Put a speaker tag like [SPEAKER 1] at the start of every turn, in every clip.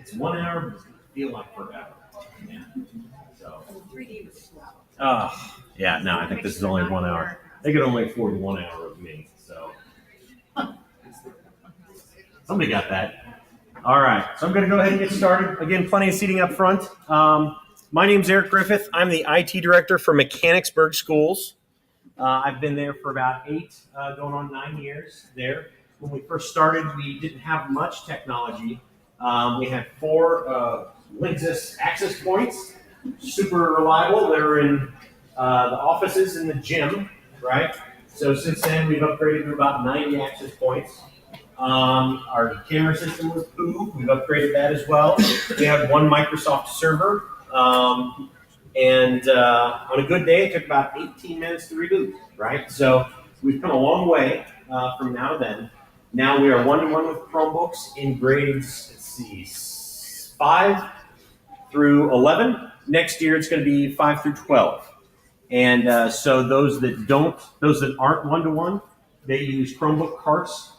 [SPEAKER 1] it's 1 hour, but it's going to feel like forever. Yeah. So.
[SPEAKER 2] 3D was slow.
[SPEAKER 1] Yeah, no, I think this is only 1 hour. They could only afford 1 hour of me, so. Somebody got that. All right, so I'm going to go ahead and get started. Again, plenty of seating up front. My name's Eric Griffith. I'm the IT director for Mechanicsburg Schools. I've been there for about 8, going on 9 years there. When we first started, we didn't have much technology. We had 4 Linksys access points, super reliable. They were in the offices and the gym, right? So since then, we've upgraded to about 90 access points. Our camera system was poo. We've upgraded that as well. We had 1 Microsoft server. And on a good day, it took about 18 minutes to reboot, right? So we've come a long way from now to then. Now we are 1-to-1 with Chromebooks in grades, let's see, 5 through 11. Next year, it's going to be 5 through 12. And so those that aren't 1-to-1, they use Chromebook carts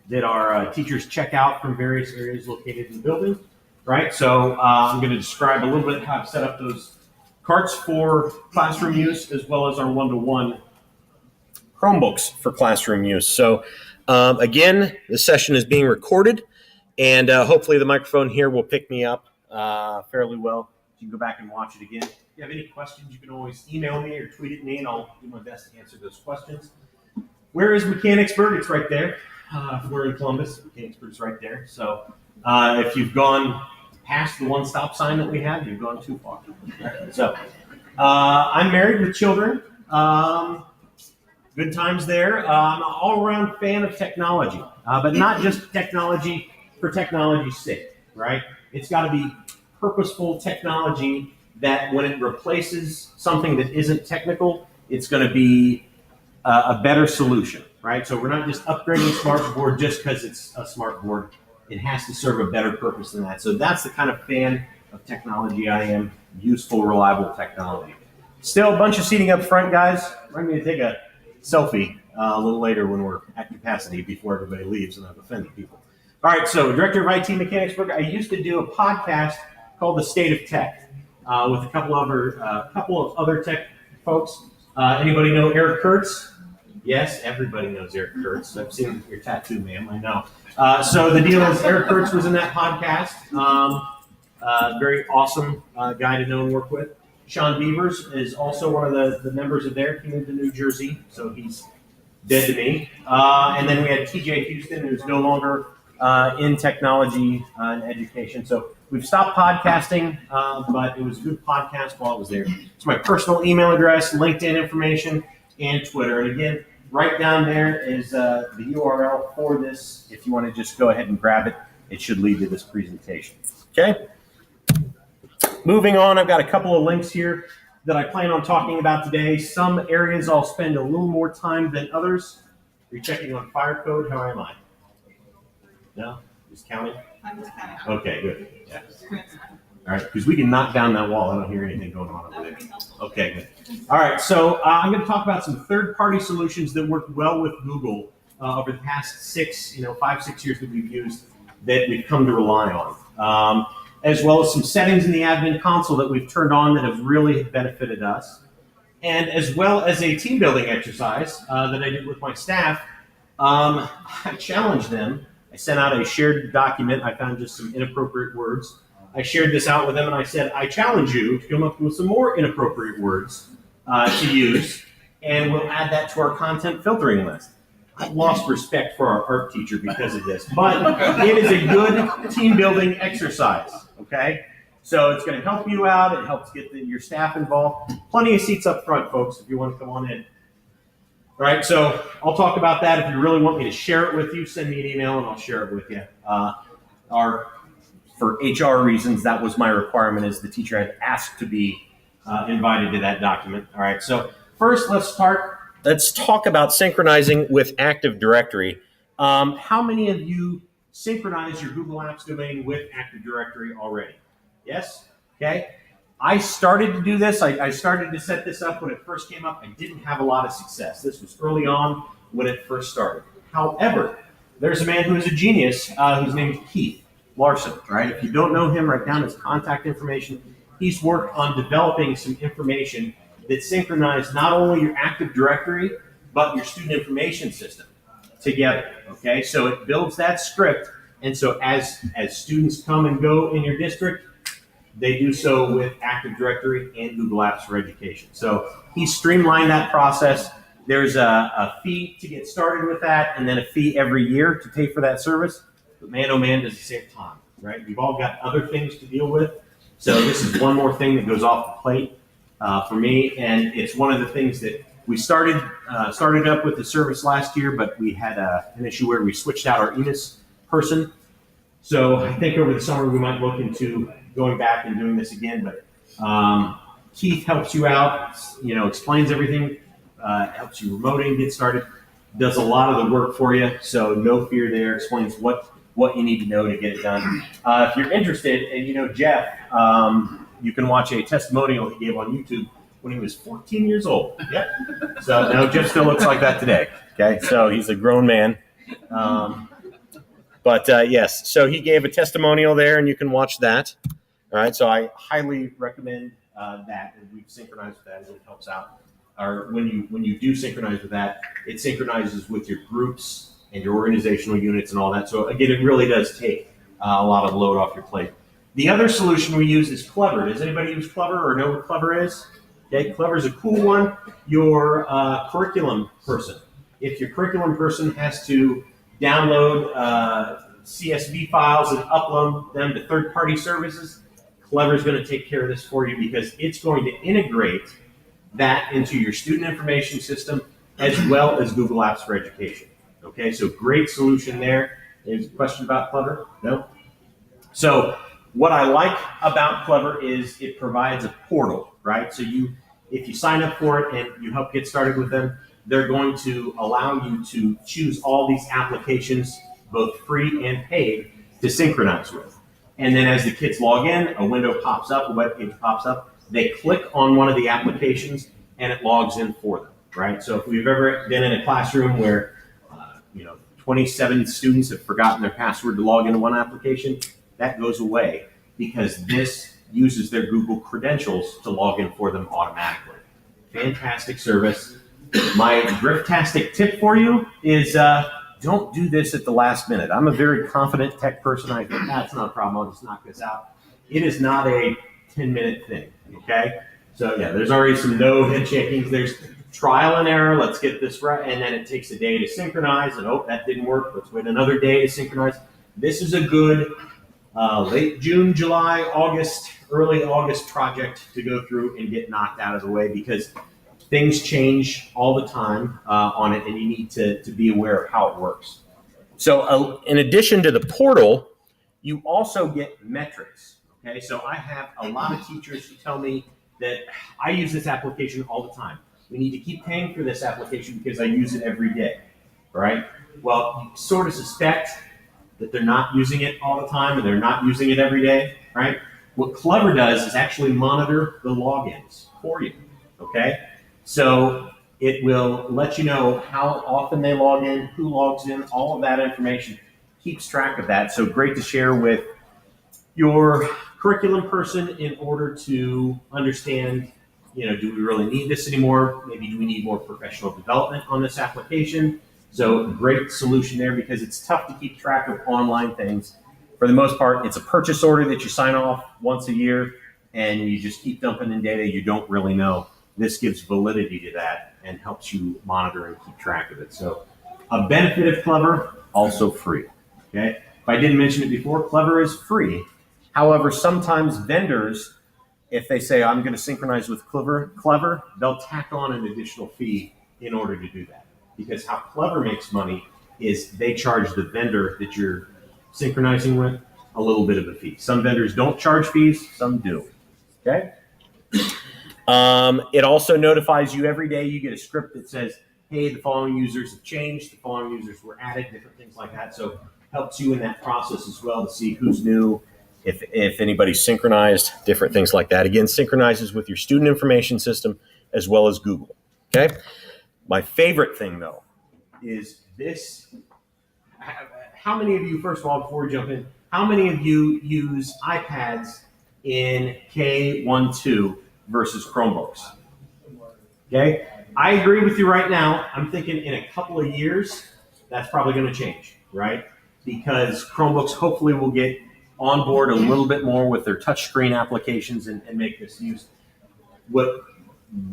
[SPEAKER 1] that our teachers check out from various areas located in the building, right? So I'm going to describe a little bit how I've set up those carts for classroom use, as well as our 1-to-1 Chromebooks for classroom use. So again, the session is being recorded, and hopefully the microphone here will pick me up fairly well. You can go back and watch it again. If you have any questions, you can always email me or tweet at me, and I'll do my best to answer those questions. Where is Mechanicsburg? It's right there. We're in Columbus. Mechanicsburg's right there. So if you've gone past the 1 stop sign that we have, you've gone too far. So I'm married with children. Good times there. I'm an all-around fan of technology, but not just technology for technology's sake, right? It's got to be purposeful technology that when it replaces something that isn't technical, it's going to be a better solution, right? So we're not just upgrading a smart board just because it's a smart board. It has to serve a better purpose than that. So that's the kind of fan of technology I am, useful, reliable technology. Still a bunch of seating up front, guys. Remind me to take a selfie a little later when we're at capacity before everybody leaves and I've offended people. All right, so Director of IT Mechanicsburg, I used to do a podcast called The State of Tech with a couple of other tech folks. Anybody know Eric Kurtz? Yes, everybody knows Eric Kurtz. I've seen your tattoo, ma'am, I know. So the deal is Eric Kurtz was in that podcast. Very awesome guy to know and work with. Sean Beavers is also one of the members of there. He moved to New Jersey, so he's dead to me. And then we had TJ Houston, who's no longer in technology and education. So we've stopped podcasting, but it was a good podcast while it was there. It's my personal email address, LinkedIn information, and Twitter. And again, right down there is the URL for this. If you want to just go ahead and grab it, it should lead to this presentation. Okay? Moving on, I've got a couple of links here that I plan on talking about today. Some areas I'll spend a little more time than others. You're checking on fire code. How am I? No? Just counting?
[SPEAKER 2] I'm just kind of.
[SPEAKER 1] Okay, good. Yeah. All right, because we can knock down that wall. I don't hear anything going on over there. Okay, good. All right, so I'm going to talk about some third-party solutions that work well with Google over the past 5, 6 years that we've used that we've come to rely on, as well as some settings in the admin console that we've turned on that have really benefited us, and as well as a team building exercise that I did with my staff. I challenged them. I sent out a shared document. I found just some inappropriate words. I shared this out with them and I said, I challenge you to come up with some more inappropriate words to use, and we'll add that to our content filtering list. I've lost respect for our art teacher because of this, but it is a good team building exercise, okay? So it's going to help you out. It helps get your staff involved. Plenty of seats up front, folks, if you want to come on in. All right, so I'll talk about that. If you really want me to share it with you, send me an email and I'll share it with you. For HR reasons, that was my requirement as the teacher had asked to be invited to that document. All right, so first let's talk about synchronizing with Active Directory. How many of you synchronize your Google Apps domain with Active Directory already? Yes? Okay. I started to do this. I started to set this up when it first came up. I didn't have a lot of success. This was early on when it first started. However, there's a man who is a genius who's named Keith. Larson, right? If you don't know him, write down his contact information. He's worked on developing some information that synchronized not only your Active Directory, but your student information system together, okay? So it builds that script, and so as students come and go in your district, they do so with Active Directory and Google Apps for Education. So he streamlined that process. There's a fee to get started with that, and then a fee every year to pay for that service. But man, oh man, does it save time, right? We've all got other things to deal with. So this is one more thing that goes off the plate for me, and it's one of the things that we started up with the service last year, but we had an issue where we switched out our ENIS person. So I think over the summer we might look into going back and doing this again. But Keith helps you out, explains everything, helps you remoting, get started, does a lot of the work for you. So no fear there. Explains what you need to know to get it done. If you're interested, and Jeff, you can watch a testimonial he gave on YouTube when he was 14 years old. Yep. So now Jeff still looks like that today. Okay. So he's a grown man. But yes, so he gave a testimonial there, and you can watch that. All right. So I highly recommend that, and we've synchronized with that, and it helps out. Or when you do synchronize with that, it synchronizes with your groups and your organizational units and all that. So again, it really does take a lot of load off your plate. The other solution we use is Clever. Does anybody use Clever or know what Clever is? Okay, Clever is a cool one. Your curriculum person. If your curriculum person has to download CSV files and upload them to third-party services, Clever is going to take care of this for you because it's going to integrate that into your student information system as well as Google Apps for Education. Okay, so great solution there. There's a question about Clever? No? So what I like about Clever is it provides a portal, right? So if you sign up for it and you help get started with them, they're going to allow you to choose all these applications, both free and paid, to synchronize with. And then as the kids log in, a window pops up, a web page pops up. They click on one of the applications and it logs in for them, right? So if we've ever been in a classroom where 27 students have forgotten their password to log into one application, that goes away because this uses their Google credentials to log in for them automatically. Fantastic service. My Grifftastic tip for you is don't do this at the last minute. I'm a very confident tech person. I think that's not a problem. I'll just knock this out. It is not a 10-minute thing, okay? So yeah, there's already some no head shakings. There's trial and error. Let's get this right. And then it takes a day to synchronize. And that didn't work. Let's wait another day to synchronize. This is a good late June, July, August, early August project to go through and get knocked out of the way because things change all the time on it, and you need to be aware of how it works. So in addition to the portal, you also get metrics. Okay, so I have a lot of teachers who tell me that I use this application all the time. We need to keep paying for this application because I use it every day, right? Well, you sort of suspect that they're not using it all the time and they're not using it every day, right? What Clever does is actually monitor the logins for you, okay? So it will let you know how often they log in, who logs in, all of that information, keeps track of that. So great to share with your curriculum person in order to understand, do we really need this anymore? Maybe do we need more professional development on this application? So great solution there because it's tough to keep track of online things. For the most part, it's a purchase order that you sign off once a year and you just keep dumping in data you don't really know. This gives validity to that and helps you monitor and keep track of it. So a benefit of Clever, also free. Okay. If I didn't mention it before, Clever is free. However, sometimes vendors, if they say, I'm going to synchronize with Clever, they'll tack on an additional fee in order to do that. Because how Clever makes money is they charge the vendor that you're synchronizing with a little bit of a fee. Some vendors don't charge fees, some do. Okay? It also notifies you every day. You get a script that says, hey, the following users have changed, the following users were added, different things like that. So helps you in that process as well to see who's new, if anybody's synchronized, different things like that. Again, synchronizes with your student information system as well as Google. Okay? My favorite thing, though, is this. How many of you, first of all, before we jump in, how many of you use iPads in K-12 versus Chromebooks? Okay, I agree with you right now. I'm thinking in a couple of years, that's probably going to change, right? Because Chromebooks hopefully will get on board a little bit more with their touchscreen applications and make this use.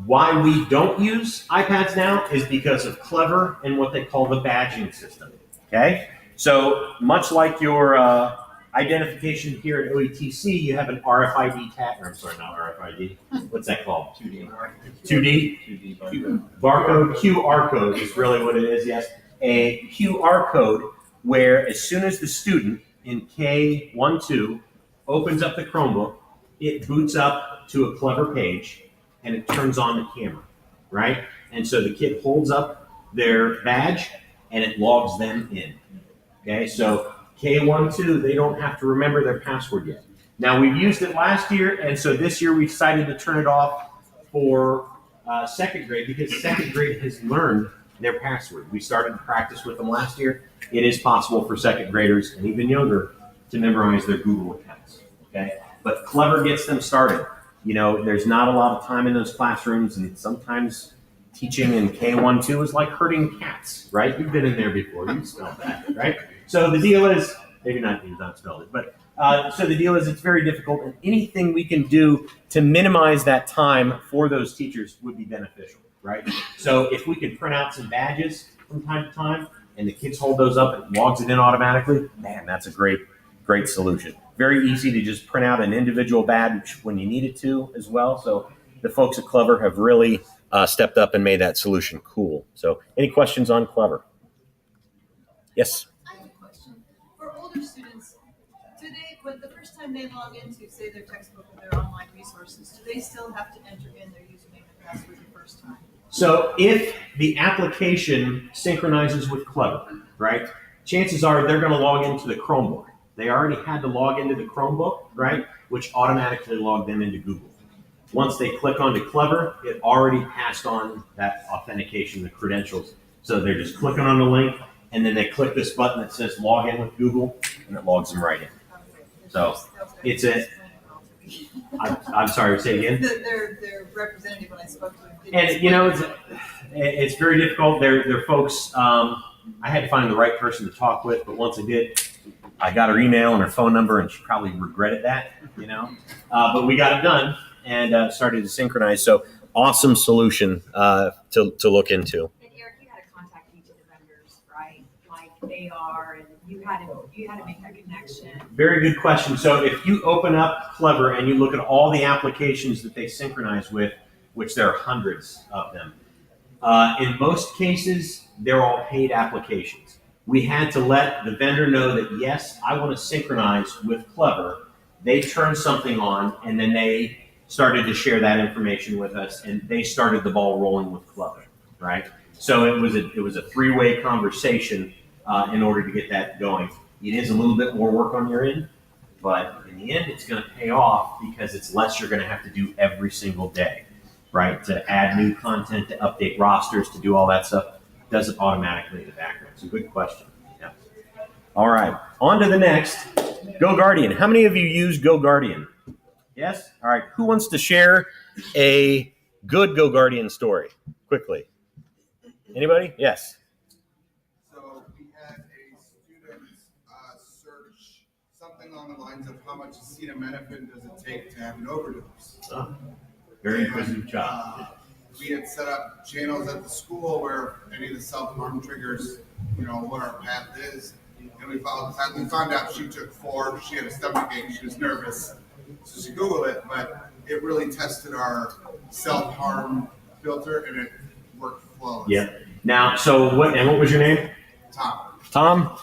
[SPEAKER 1] Why we don't use iPads now is because of Clever and what they call the badging system, okay? So much like your identification here at OETC, you have an RFID tag, or I'm sorry, not RFID. What's that called? 2D. 2D? 2D barcode. QR code is really what it is, yes. A QR code where as soon as the student in K-12 opens up the Chromebook, it boots up to a Clever page and it turns on the camera, right? And so the kid holds up their badge and it logs them in, okay? So K-12, they don't have to remember their password yet. Now, we've used it last year, and so this year we decided to turn it off for second grade because second grade has learned their password. We started to practice with them last year. It is possible for second graders and even younger to memorize their Google accounts, okay? But Clever gets them started. You know, there's not a lot of time in those classrooms, and sometimes teaching in K-12 is like herding cats, right? You've been in there before. You've smelled that, right? So the deal is, maybe not, you've not smelled it, but so the deal is it's very difficult, and anything we can do to minimize that time for those teachers would be beneficial, right? So if we could print out some badges from time to time, and the kids hold those up and logs it in automatically, man, that's a great solution. Very easy to just print out an individual badge when you need it to as well. So the folks at Clever have really stepped up and made that solution cool. So any questions on Clever? Yes?
[SPEAKER 2] I have a question. For older students, when the first time they log into, say, their textbook or their online resources, do they still have to enter in their username and password the first time?
[SPEAKER 1] So if the application synchronizes with Clever, right, chances are they're going to log into the Chromebook. They already had to log into the Chromebook, right, which automatically logged them into Google. Once they click onto Clever, it already passed on that authentication, the credentials. So they're just clicking on the link, and then they click this button that says log in with Google, and it logs them right in. So it's I'm sorry, say again?
[SPEAKER 2] Their representative, when I spoke to him.
[SPEAKER 1] And, you know, it's very difficult. They're folks, I had to find the right person to talk with, but once I did, I got her email and her phone number, and she probably regretted that, you know. But we got it done and started to synchronize. So awesome solution to look into.
[SPEAKER 3] And Eric, you had to contact each of the vendors, right? Like they are, and you had to make that connection.
[SPEAKER 1] Very good question. So if you open up Clever and you look at all the applications that they synchronize with, which there are hundreds of them, in most cases, they're all paid applications. We had to let the vendor know that, yes, I want to synchronize with Clever. They turned something on, and then they started to share that information with us, and they started the ball rolling with Clever, right? So it was a three-way conversation in order to get that going. It is a little bit more work on your end, but in the end, it's going to pay off because it's less you're going to have to do every single day, right? To add new content, to update rosters, to do all that stuff. Does it automatically in the background? It's a good question. Yeah. All right. On to the next. GoGuardian. How many of you use GoGuardian? Yes? All right. Who wants to share a good GoGuardian story quickly? Anybody? Yes.
[SPEAKER 4] So we had a student search something along the lines of how much acetaminophen does it take to have an overdose.
[SPEAKER 1] Oh, very inquisitive child.
[SPEAKER 4] We had set up channels at the school where any of the self-harm triggers, you know, what our path is. And we found out she took 4. She had a stomach ache. She was nervous. So she Googled it, but it really tested our self-harm filter, and it worked flawlessly.
[SPEAKER 1] Yeah. Now, so what was your name?
[SPEAKER 4] Tom.
[SPEAKER 1] Tom,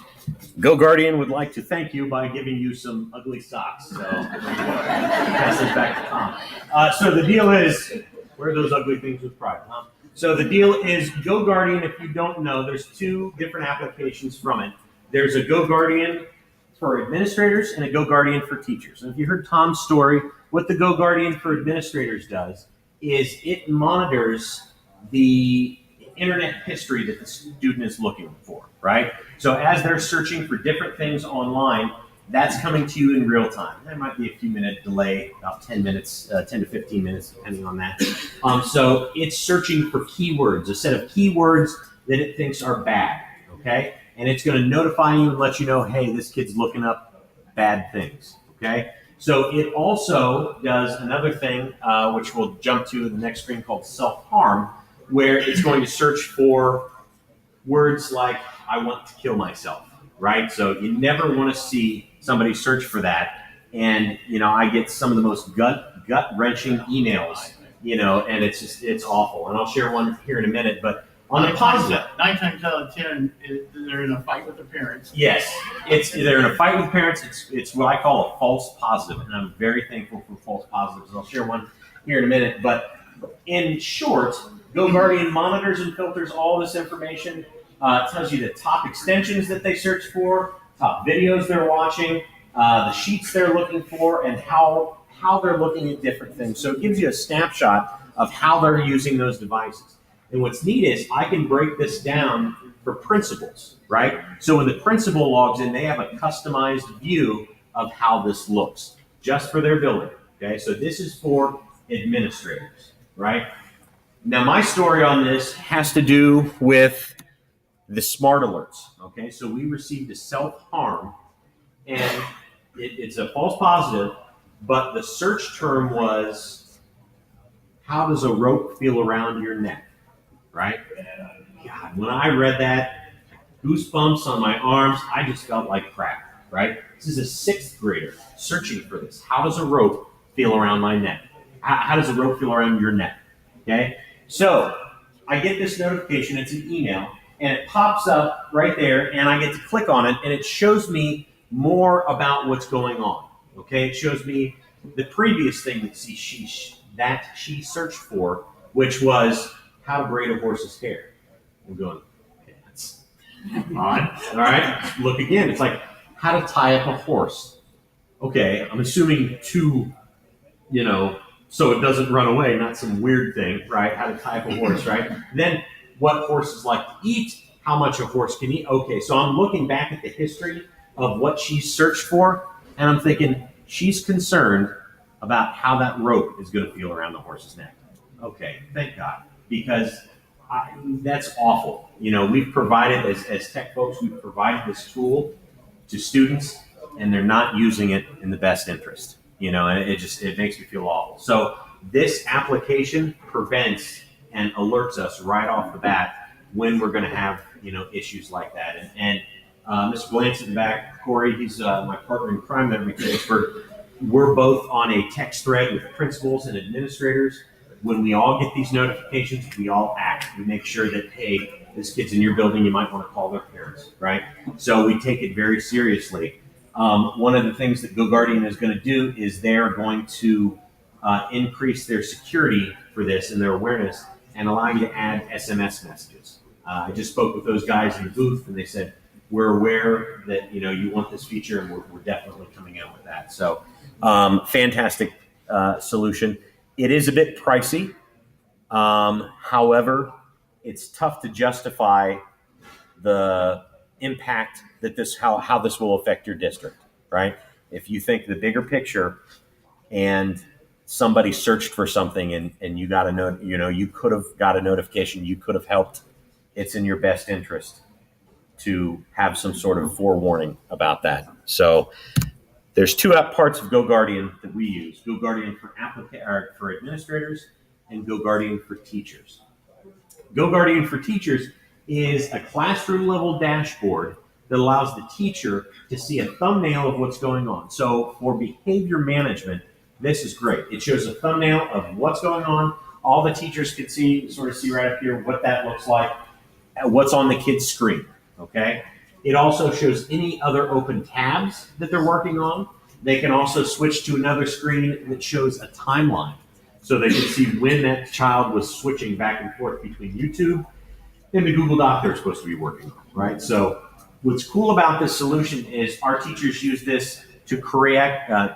[SPEAKER 1] GoGuardian would like to thank you by giving you some ugly socks. So pass it back to Tom. So the deal is, wear those ugly things with pride, huh? So the deal is GoGuardian, if you don't know, there's 2 different applications from it. There's a GoGuardian for administrators and a GoGuardian for teachers. And if you heard Tom's story, what the GoGuardian for administrators does is it monitors the internet history that the student is looking for, right? So as they're searching for different things online, that's coming to you in real time. There might be a few minute delay, about 10 minutes, 10 to 15 minutes, depending on that. So it's searching for keywords, a set of keywords that it thinks are bad, okay? And it's going to notify you and let you know, hey, this kid's looking up bad things, okay? So it also does another thing, which we'll jump to in the next screen, called self-harm, where it's going to search for words like, I want to kill myself, right? So you never want to see somebody search for that. And, I get some of the most gut-wrenching emails, and it's awful. And I'll share one here in a minute, but on the positive.
[SPEAKER 5] 9 times out of 10, they're in a fight with their parents.
[SPEAKER 1] Yes, they're in a fight with parents. It's what I call a false positive, and I'm very thankful for false positives. I'll share one here in a minute. But in short, GoGuardian monitors and filters all this information. It tells you the top extensions that they search for, top videos they're watching, the sheets they're looking for, and how they're looking at different things. So it gives you a snapshot of how they're using those devices. And what's neat is I can break this down for principals, right? So when the principal logs in, they have a customized view of how this looks just for their building, okay? So this is for administrators, right? Now my story on this has to do with the smart alerts, okay? So we received a self-harm, and it's a false positive, but the search term was, how does a rope feel around your neck? Right? God, when I read that, goosebumps on my arms, I just felt like crap, right? This is a 6th grader searching for this. How does a rope feel around my neck? How does a rope feel around your neck? Okay? So I get this notification, it's an email, and it pops up right there, and I get to click on it, and it shows me more about what's going on. Okay? It shows me the previous thing that she searched for, which was how to braid a horse's hair. I'm going, okay, that's odd. All right, look again. It's like how to tie up a horse. Okay, I'm assuming so it doesn't run away, not some weird thing, right? How to tie up a horse, right? Then what horses like to eat, how much a horse can eat. Okay, so I'm looking back at the history of what she searched for, and I'm thinking she's concerned about how that rope is going to feel around the horse's neck. Okay, thank God. Because that's awful. We've provided, as tech folks, we've provided this tool to students, and they're not using it in the best interest. And it makes me feel awful. So this application prevents and alerts us right off the bat when we're going to have issues like that. And Mr. Blance in the back, Corey, he's my partner in crime at Mechanicsburg. We're both on a text thread with principals and administrators. When we all get these notifications, we all act. We make sure that, hey, this kid's in your building, you might want to call their parents, right? So we take it very seriously. One of the things that GoGuardian is going to do is they're going to increase their security for this and their awareness and allow you to add SMS messages. I just spoke with those guys in the booth, and they said, we're aware that you want this feature, and we're definitely coming out with that. So fantastic solution. It is a bit pricey. However, it's tough to justify the impact that how this will affect your district, right? If you think the bigger picture and somebody searched for something and you got a note, you could have got a notification, you could have helped, it's in your best interest to have some sort of forewarning about that. So there's 2 parts of GoGuardian that we use: GoGuardian for administrators and GoGuardian for teachers. GoGuardian for teachers is a classroom level dashboard that allows the teacher to see a thumbnail of what's going on. So for behavior management, this is great. It shows a thumbnail of what's going on. All the teachers can see right up here what that looks like, what's on the kid's screen, okay? It also shows any other open tabs that they're working on. They can also switch to another screen that shows a timeline. So they can see when that child was switching back and forth between YouTube and the Google Doc they're supposed to be working on, right? So what's cool about this solution is our teachers use this to correct the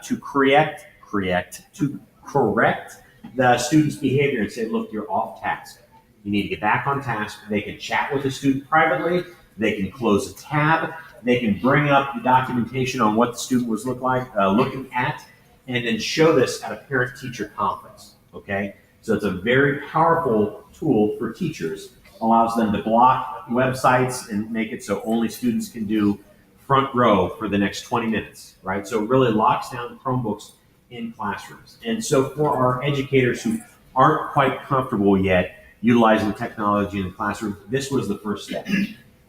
[SPEAKER 1] student's behavior and say, look, you're off task. You need to get back on task. They can chat with the student privately. They can close a tab. They can bring up the documentation on what the student was looking at, and then show this at a parent-teacher conference, okay? So it's a very powerful tool for teachers, allows them to block websites and make it so only students can do front row for the next 20 minutes, right? So it really locks down Chromebooks in classrooms. And so for our educators who aren't quite comfortable yet utilizing technology in the classroom, this was the first step.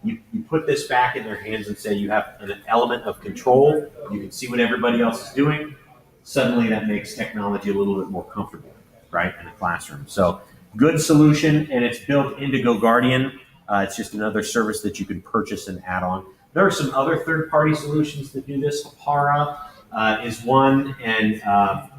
[SPEAKER 1] You put this back in their hands and say you have an element of control. You can see what everybody else is doing. Suddenly that makes technology a little bit more comfortable, right, in the classroom. So good solution, and it's built into GoGuardian. It's just another service that you can purchase and add on. There are some other third-party solutions that do this. Hapara is one, and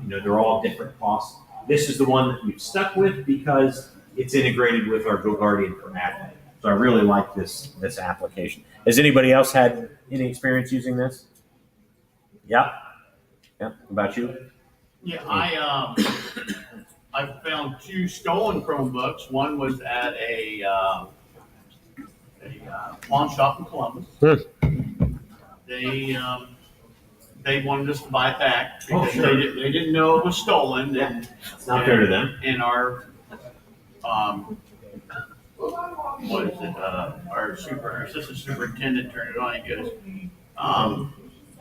[SPEAKER 1] they're all different costs. This is the one that we've stuck with because it's integrated with our GoGuardian for admin. So I really like this application. Has anybody else had any experience using this? Yeah. Yeah. What about you?
[SPEAKER 5] Yeah, I found 2 stolen Chromebooks. One was at a pawn shop in Columbus. They wanted us to buy it back because
[SPEAKER 1] sure.
[SPEAKER 5] they didn't know it was stolen. And
[SPEAKER 1] It's not fair to them.
[SPEAKER 5] And our what is it? Our assistant superintendent turned it on and goes,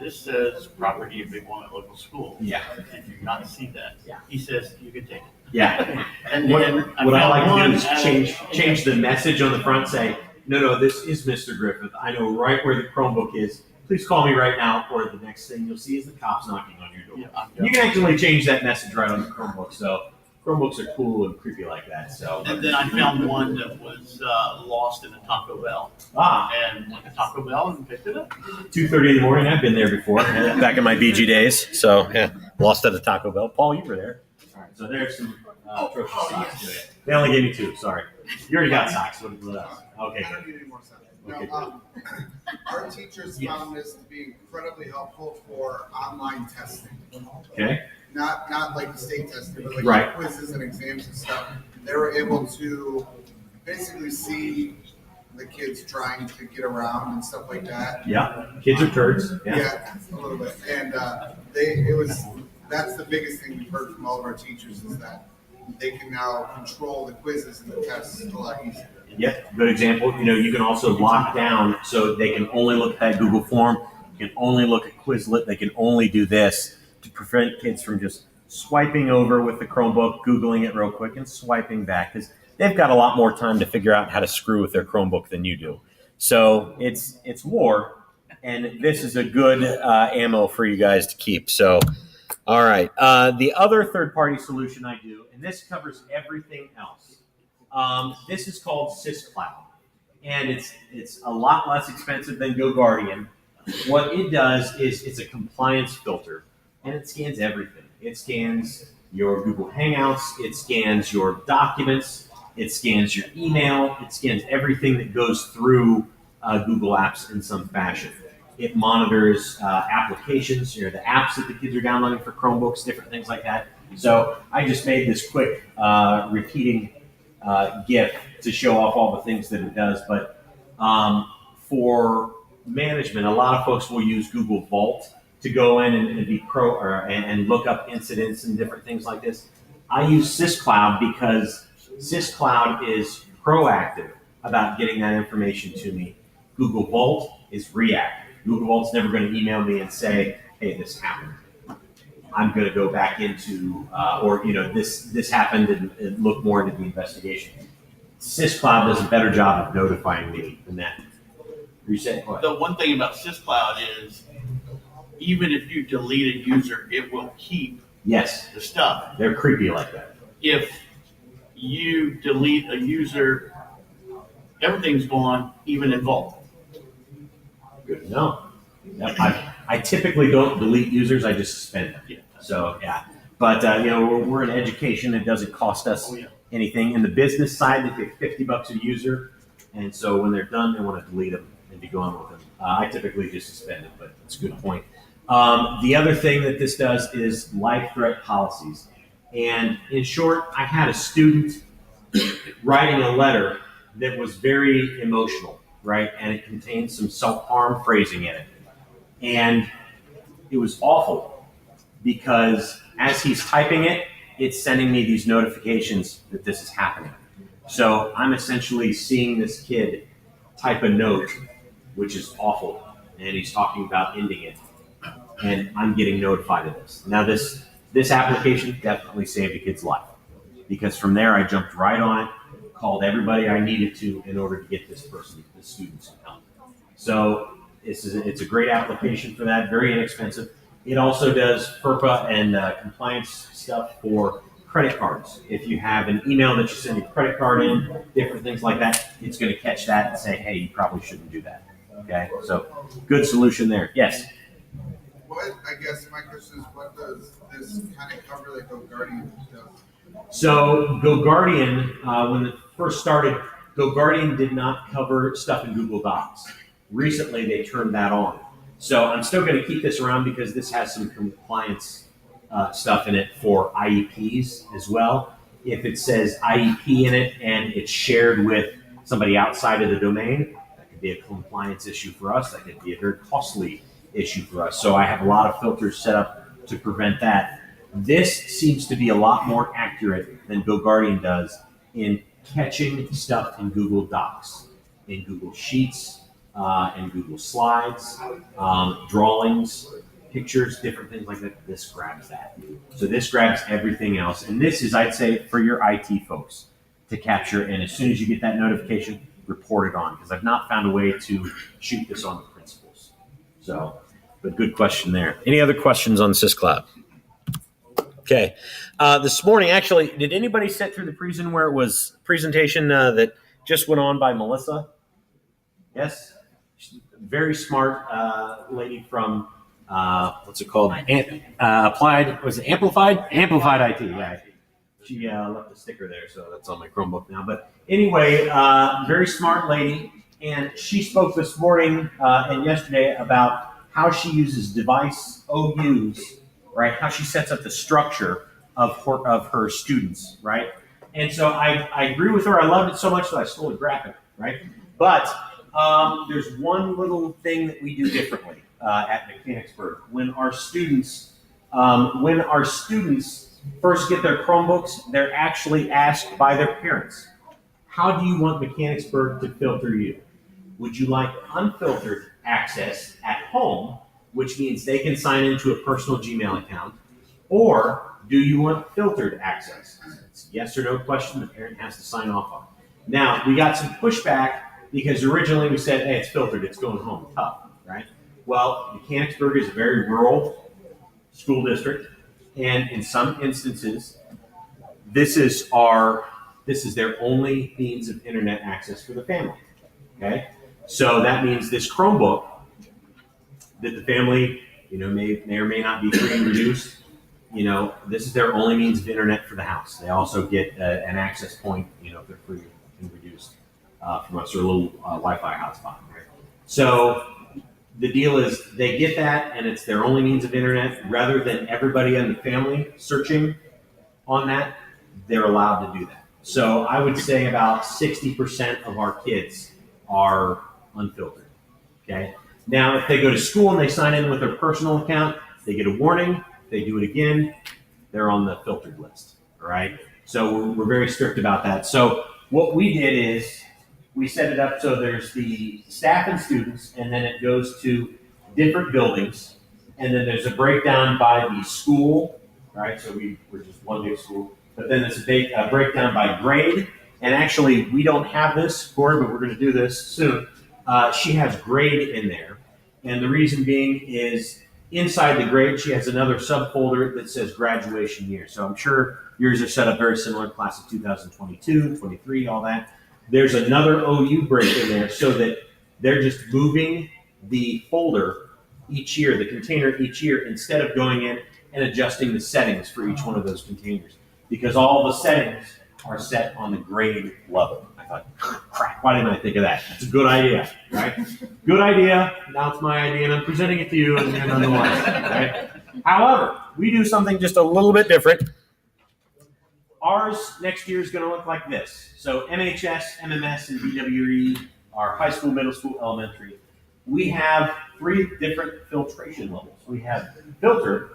[SPEAKER 5] this says property of Big Walnut Local School.
[SPEAKER 1] Yeah.
[SPEAKER 5] Did you not see that?
[SPEAKER 1] Yeah.
[SPEAKER 5] He says you can take it.
[SPEAKER 1] Yeah.
[SPEAKER 5] And
[SPEAKER 1] What
[SPEAKER 5] then
[SPEAKER 1] I like to do
[SPEAKER 5] found
[SPEAKER 1] is change the message on the front, say, no, this is Mr. Griffith. I know right where the Chromebook is. Please call me right now, or the next thing you'll see is the cops knocking on your door.
[SPEAKER 5] Yeah,
[SPEAKER 1] You can actually change that message right on the Chromebook. So Chromebooks are cool and creepy like that. So
[SPEAKER 5] And then I found one that was lost in a Taco Bell. And went to Taco Bell and picked it up.
[SPEAKER 1] 2:30 in the morning. I've been there before, back in my BG days. So yeah, lost at a Taco Bell. Paul, you were there. All right, so there's some atrocious socks to it. They only gave me 2. Sorry, you already got socks. What else? Okay,
[SPEAKER 4] I don't
[SPEAKER 1] good.
[SPEAKER 4] need any more stuff.
[SPEAKER 1] Okay,
[SPEAKER 4] No, our teachers found this to be incredibly helpful for online testing.
[SPEAKER 1] Okay.
[SPEAKER 4] Not like the state testing, but like
[SPEAKER 1] Right.
[SPEAKER 4] quizzes and exams and stuff. They were able to basically see the kids trying to get around and stuff like that.
[SPEAKER 1] Yeah, kids are turds. Yeah.
[SPEAKER 4] Yeah, a little bit. And that's the biggest thing we've heard from all of our teachers is that they can now control the quizzes and the tests a lot easier.
[SPEAKER 1] Yep, good example. You can also lock down so they can only look at that Google form. You can only look at Quizlet. They can only do this to prevent kids from just swiping over with the Chromebook, Googling it real quick, and swiping back because they've got a lot more time to figure out how to screw with their Chromebook than you do. So it's war, and this is a good ammo for you guys to keep. So, all right. The other third-party solution I do, and this covers everything else. This is called SysCloud, and it's a lot less expensive than GoGuardian. What it does is it's a compliance filter, and it scans everything. It scans your Google Hangouts, it scans your documents, it scans your email, it scans everything that goes through Google Apps in some fashion. It monitors applications, the apps that the kids are downloading for Chromebooks, different things like that. So I just made this quick repeating GIF to show off all the things that it does. But for management, a lot of folks will use Google Vault to go in and be and look up incidents and different things like this. I use SysCloud because SysCloud is proactive about getting that information to me. Google Vault is reactive. Google Vault's never going to email me and say, hey, this happened. I'm going to go back into, this happened and look more into the investigation. SysCloud does a better job of notifying me than that. You said what?
[SPEAKER 5] The one thing about SysCloud is even if you delete a user, it will keep
[SPEAKER 1] Yes,
[SPEAKER 5] the stuff.
[SPEAKER 1] they're creepy like that.
[SPEAKER 5] If you delete a user, everything's gone, even in Vault.
[SPEAKER 1] Good to know. Yep, I typically don't delete users, I just suspend them.
[SPEAKER 5] Yeah.
[SPEAKER 1] So, yeah. But, we're in education. It doesn't cost us anything. In the business side, they pay $50 a user. And so when they're done, they want to delete them and be going with them. I typically just suspend it, but it's a good point. The other thing that this does is life threat policies. And in short, I had a student writing a letter that was very emotional. right? And it contained some self-harm phrasing in it. And it was awful because as he's typing it, it's sending me these notifications that this is happening. So I'm essentially seeing this kid type a note, which is awful, and he's talking about ending it. And I'm getting notified of this. Now this application definitely saved a kid's life, because from there I jumped right on it, called everybody I needed to in order to get this student some help. So it's a great application for that, very inexpensive. It also does FERPA and compliance stuff for credit cards. If you have an email that you send your credit card in, different things like that, it's going to catch that and say, hey, you probably shouldn't do that. Okay, so good solution there. Yes?
[SPEAKER 4] What, I guess my question is, what does this kind of cover that GoGuardian does?
[SPEAKER 1] So GoGuardian, when it first started, GoGuardian did not cover stuff in Google Docs. Recently, they turned that on. So I'm still going to keep this around because this has some compliance stuff in it for IEPs as well. If it says IEP in it and it's shared with somebody outside of the domain, that could be a compliance issue for us. That could be a very costly issue for us. So I have a lot of filters set up to prevent that. This seems to be a lot more accurate than GoGuardian does in catching stuff in Google Docs, in Google Sheets, in Google Slides, drawings, pictures, different things like that. This grabs that. So this grabs everything else. And this is, I'd say, for your IT folks to capture. And as soon as you get that notification, report it on, because I've not found a way to shoot this on the principals. So, but good question there. Any other questions on SysCloud? Okay. This morning, actually, did anybody sit through the presentation that just went on by Melissa? Yes? Very smart lady from, what's it called? Applied, was it Amplified? Amplified IT, yeah. She left a sticker there, so that's on my Chromebook now. But anyway, very smart lady. And she spoke this morning and yesterday about how she uses device OUs, right? How she sets up the structure of her students, right? And so I agree with her. I loved it so much that I stole a graphic, right? But there's one little thing that we do differently at Mechanicsburg. When our students first get their Chromebooks, they're actually asked by their parents, how do you want Mechanicsburg to filter you? Would you like unfiltered access at home, which means they can sign into a personal Gmail account, or do you want filtered access? It's a yes or no question the parent has to sign off on. Now, we got some pushback because originally we said, hey, it's filtered, it's going home, tough, right? Well, Mechanicsburg is a very rural school district, and in some instances, this is their only means of internet access for the family, okay? So that means this Chromebook that the family, may or may not be free and reduced, this is their only means of internet for the house. They also get an access point, if they're free and reduced from us, or a little Wi-Fi hotspot, right? So the deal is they get that, and it's their only means of internet. Rather than everybody in the family searching on that, they're allowed to do that. So I would say about 60% of our kids are unfiltered, okay? Now, if they go to school and they sign in with their personal account, they get a warning. If they do it again, they're on the filtered list, all right? So we're very strict about that. So what we did is we set it up so there's the staff and students, and then it goes to different buildings, and then there's a breakdown by the school, right? So we're just one big school, but then there's a breakdown by grade. And actually, we don't have this, Corey, but we're going to do this soon. She has grade in there. And the reason being is inside the grade, she has another subfolder that says graduation year. So I'm sure yours are set up very similar, class of 2022, 23, all that. There's another OU break in there so that they're just moving the folder each year, the container each year, instead of going in and adjusting the settings for each one of those containers. Because all the settings are set on the grade level. I thought, crap, why didn't I think of that? That's a good idea, right? Good idea. Now it's my idea, and I'm presenting it to you, and you're none the wiser, right? However, we do something just a little bit different. Ours next year is going to look like this. So MHS, MMS, and DWE our high school, middle school, elementary, we have 3 different filtration levels. We have filtered,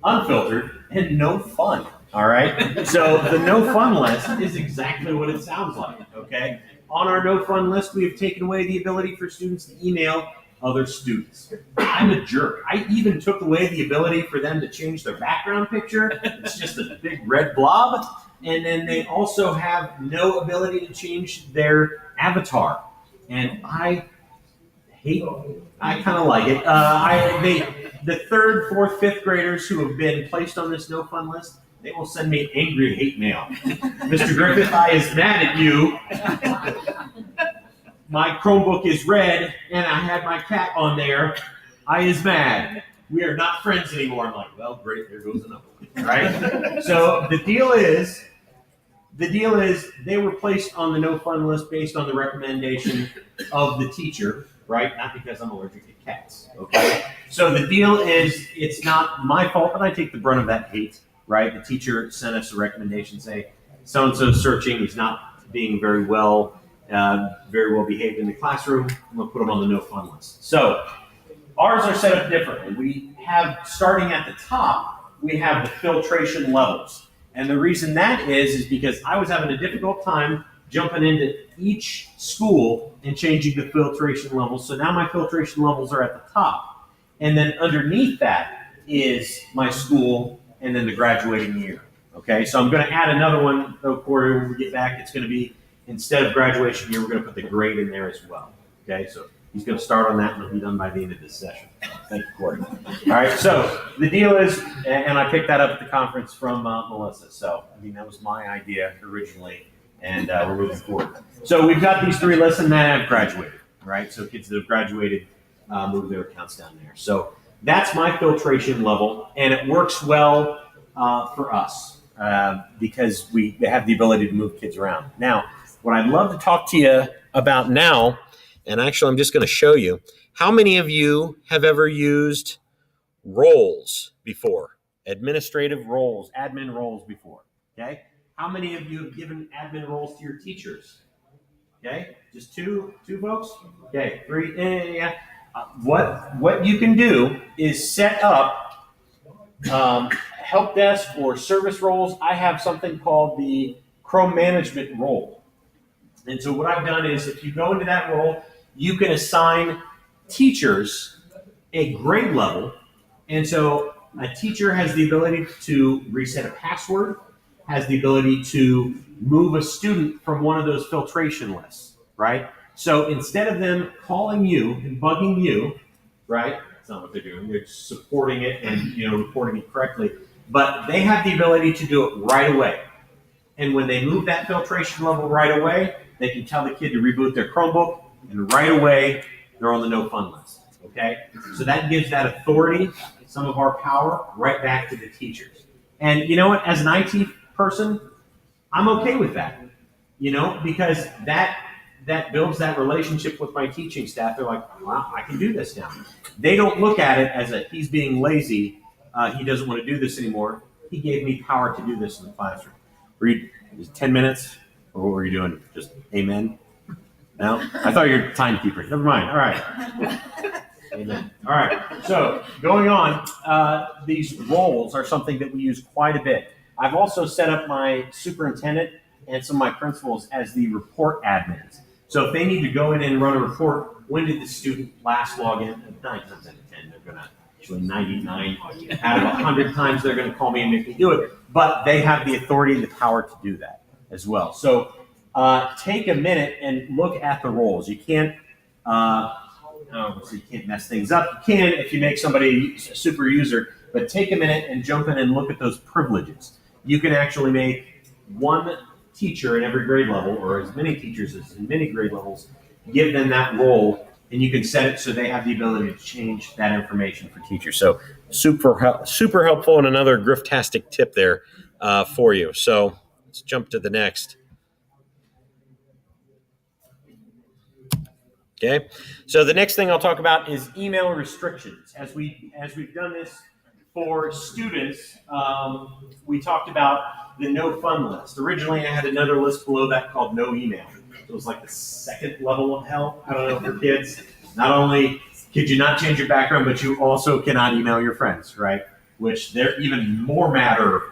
[SPEAKER 1] unfiltered, and no fun. All right. So the no fun list is exactly what it sounds like. Okay. On our no fun list, we have taken away the ability for students to email other students. I'm a jerk. I even took away the ability for them to change their background picture. It's just a big red blob. And then they also have no ability to change their avatar. And I kind of like it. The 3rd, 4th, 5th graders who have been placed on this no fun list, they will send me angry hate mail. Mr. Griffith, I is mad at you. My Chromebook is red, and I had my cat on there. I is mad. We are not friends anymore. I'm like, well, great, there goes another one, right? So the deal is they were placed on the no fun list based on the recommendation of the teacher, right? Not because I'm allergic to cats, okay? So the deal is it's not my fault, but I take the brunt of that hate, right? The teacher sent us a recommendation, say, so-and-so searching, he's not being very well behaved in the classroom. I'm gonna put them on the no fun list. So ours are set up differently. We have, starting at the top, we have the filtration levels. And the reason that is because I was having a difficult time jumping into each school and changing the filtration levels. So now my filtration levels are at the top. And then underneath that is my school and then the graduating year. Okay, so I'm going to add another one, though, Corey, when we get back. It's going to be, instead of graduation year, we're going to put the grade in there as well. Okay, so he's going to start on that and it'll be done by the end of this session. Thank you, Corey. All right, so the deal is, and I picked that up at the conference from Melissa. So, I mean, that was my idea originally, and we're moving forward. So we've got these 3 lists and that have graduated, right? So kids that have graduated move their accounts down there. So that's my filtration level, and it works well for us because we have the ability to move kids around. Now, what I'd love to talk to you about now, and actually I'm just going to show you, how many of you have ever used roles before? Administrative roles, admin roles before, okay? How many of you have given admin roles to your teachers? Okay, just two folks? Okay, 3, yeah. What you can do is set up help desk or service roles. I have something called the Chrome management role. And so what I've done is if you go into that role, you can assign teachers a grade level. And so a teacher has the ability to reset a password, has the ability to move a student from one of those filtration lists, right? So instead of them calling you and bugging you, right? That's not what they're doing. They're supporting it and, reporting it correctly. But they have the ability to do it right away. And when they move that filtration level right away, they can tell the kid to reboot their Chromebook, and right away, they're on the no fun list, okay? So that gives that authority, some of our power, right back to the teachers. And you know what? As an IT person, I'm okay with that, because that builds that relationship with my teaching staff. They're like, wow, I can do this now. They don't look at it as he's being lazy. He doesn't want to do this anymore. He gave me power to do this in the classroom. Were you 10 minutes? Or what were you doing? Just amen? No? I thought you were a timekeeper. Never mind. All right. Amen. All right. So going on, these roles are something that we use quite a bit. I've also set up my superintendent and some of my principals as the report admins. So if they need to go in and run a report, when did the student last log in? 9 times out of 10, they're going to, actually 99 out of 100 times, they're going to call me and make me do it. But they have the authority and the power to do that as well. So take a minute and look at the roles. You can't, you can't mess things up. You can if you make somebody a super user, but take a minute and jump in and look at those privileges. You can actually make one teacher in every grade level, or as many teachers as in many grade levels, give them that role, and you can set it so they have the ability to change that information for teachers. So super helpful, and another Grifftastic tip there for you. So let's jump to the next. Okay, so the next thing I'll talk about is email restrictions. As we've done this for students, we talked about the no fun list. Originally, I had another list below that called no email. it was like the second level of hell. I don't know, for kids. Not only could you not change your background, but you also cannot email your friends, right? Which they're even more madder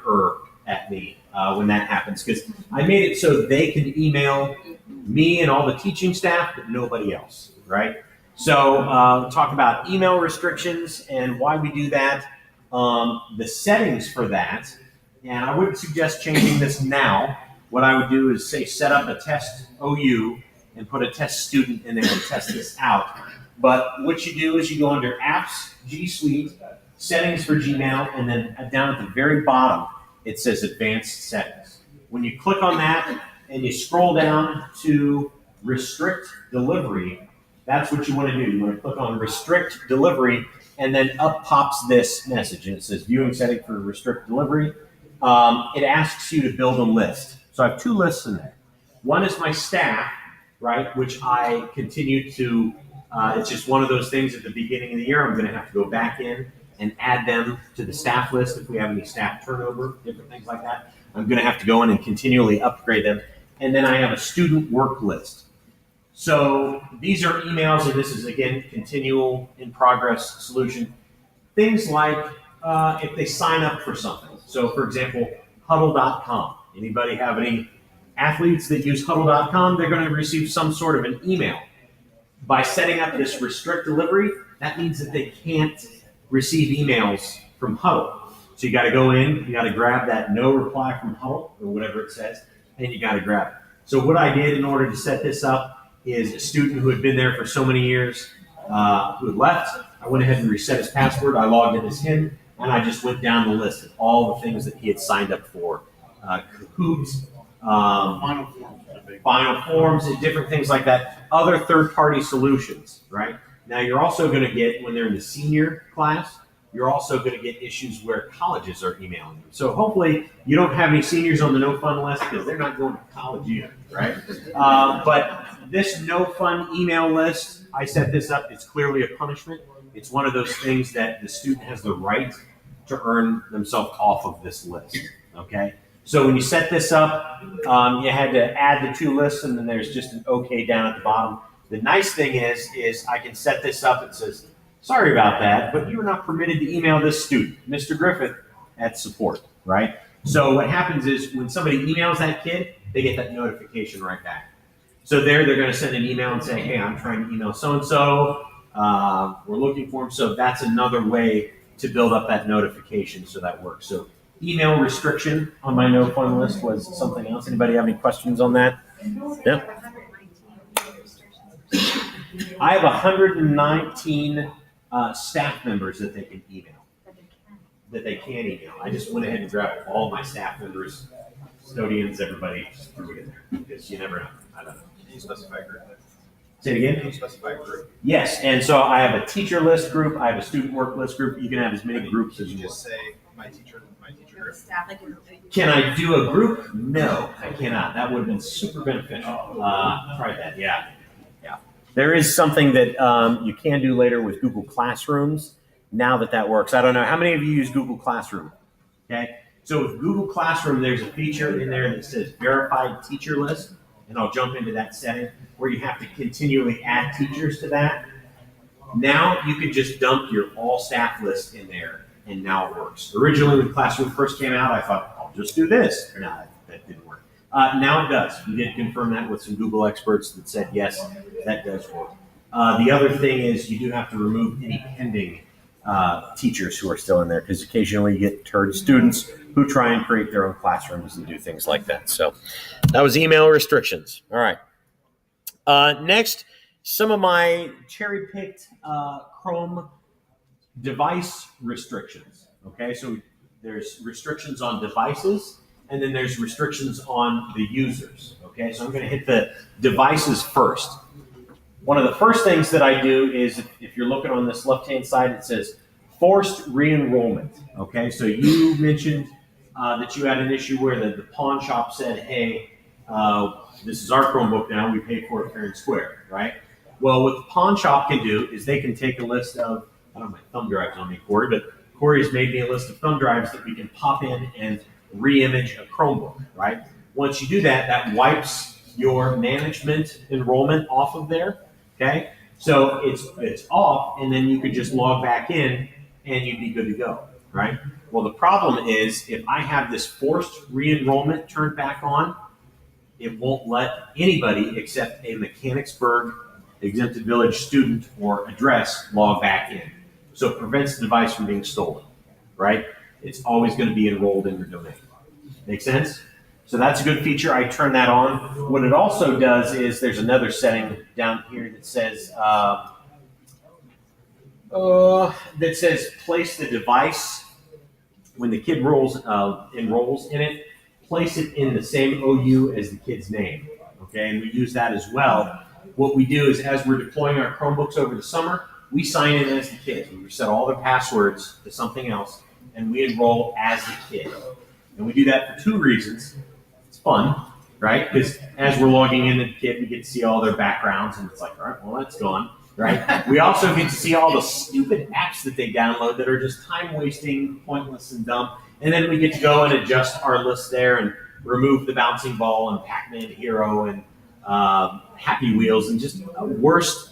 [SPEAKER 1] at me when that happens, because I made it so they can email me and all the teaching staff, but nobody else, right? So talk about email restrictions and why we do that. The settings for that, and I wouldn't suggest changing this now. What I would do is say set up a test OU and put a test student in there and test this out. But what you do is you go under Apps, G Suite, Settings for Gmail, and then down at the very bottom, it says Advanced Settings. When you click on that and you scroll down to Restrict Delivery, that's what you want to do. You want to click on Restrict Delivery, and then up pops this message, and it says Viewing Setting for Restrict Delivery. It asks you to build a list. So I have two lists in there. One is my staff, right, which I continue to, it's just one of those things at the beginning of the year. I'm going to have to go back in and add them to the staff list if we have any staff turnover, different things like that. I'm going to have to go in and continually upgrade them. And then I have a student work list. So these are emails, and this is, again, continual in progress solution. Things like if they sign up for something. So, for example, huddle.com. Anybody have any athletes that use huddle.com? They're going to receive some sort of an email. By setting up this restrict delivery, that means that they can't receive emails from Huddle. So you got to go in, you got to grab that no reply from Huddle, or whatever it says, and you got to grab it. So what I did in order to set this up is a student who had been there for so many years, who had left, I went ahead and reset his password. I logged in as him, and I just went down the list of all the things that he had signed up for. Kahoots, final forms, and different things like that. Other third-party solutions, right? Now, you're also going to get, when they're in the senior class, you're also going to get issues where colleges are emailing them. So hopefully you don't have any seniors on the no fun list, because they're not going to college either, right? But this no fun email list, I set this up. It's clearly a punishment. It's one of those things that the student has the right to earn themselves off of this list, okay? So when you set this up, you had to add the two lists, and then there's just an OK down at the bottom. The nice thing is I can set this up. It says, sorry about that, but you are not permitted to email this student, Mr. Griffith, at support, right? So what happens is when somebody emails that kid, they get that notification right back. So they're going to send an email and say, hey, I'm trying to email so-and-so. We're looking for him. So that's another way to build up that notification, so that works. So email restriction on my no fun list was something else. Anybody have any questions on that? Yeah. I have 119 staff members that they can email. That they can email. I just went ahead and grabbed all my staff members, custodians, everybody, just threw it in there, because you never know. I don't know.
[SPEAKER 6] Can you specify a group?
[SPEAKER 1] Say it again?
[SPEAKER 6] Can you specify a group?
[SPEAKER 1] Yes, and so I have a teacher list group. I have a student work list group. You can have as many groups as
[SPEAKER 6] you
[SPEAKER 1] you want.
[SPEAKER 6] just say my teacher group.
[SPEAKER 1] Can I do a group? No, I cannot. That would have been super beneficial. Tried that, yeah. There is something that you can do later with Google Classrooms, now that works. I don't know. How many of you use Google Classroom? Okay. So with Google Classroom, there's a feature in there that says verified teacher list, and I'll jump into that setting where you have to continually add teachers to that. Now you can just dump your all staff list in there, and now it works. Originally, when Classroom first came out, I thought, I'll just do this. No, that didn't work. Now it does. We did confirm that with some Google experts that said, yes, that does work. The other thing is you do have to remove any pending teachers who are still in there, because occasionally you get turd students who try and create their own classrooms and do things like that. So that was email restrictions. All right. Next, some of my cherry-picked Chrome device restrictions. Okay, so there's restrictions on devices, and then there's restrictions on the users. Okay, so I'm going to hit the devices first. One of the first things that I do is, if you're looking on this left-hand side, it says forced re-enrollment. Okay, so you mentioned that you had an issue where the pawn shop said, hey, this is our Chromebook now, we paid for it fair and square, right? Well, what the pawn shop can do is they can take a list of, I don't have my thumb drives on me, Corey, but Corey's made me a list of thumb drives that we can pop in and re-image a Chromebook, right? Once you do that, that wipes your management enrollment off of there. Okay, so it's off, and then you could just log back in, and you'd be good to go, right? Well, the problem is if I have this forced re-enrollment turned back on, it won't let anybody except a Mechanicsburg exempted village student or address log back in. So it prevents the device from being stolen, right? It's always going to be enrolled in your domain. Make sense? So that's a good feature. I turn that on. What it also does is there's another setting down here that says place the device when the kid enrolls in it. Place it in the same OU as the kid's name. Okay, and we use that as well. What we do is as we're deploying our Chromebooks over the summer, we sign in as the kid. We reset all the passwords to something else, and we enroll as the kid. And we do that for two reasons. It's fun, right? Because as we're logging in the kid, we get to see all their backgrounds, and it's like, all right, well, that's gone, right? We also get to see all the stupid apps that they download that are just time-wasting, pointless, and dumb. And then we get to go and adjust our list there and remove the bouncing ball and Pac-Man Hero and Happy Wheels and just worst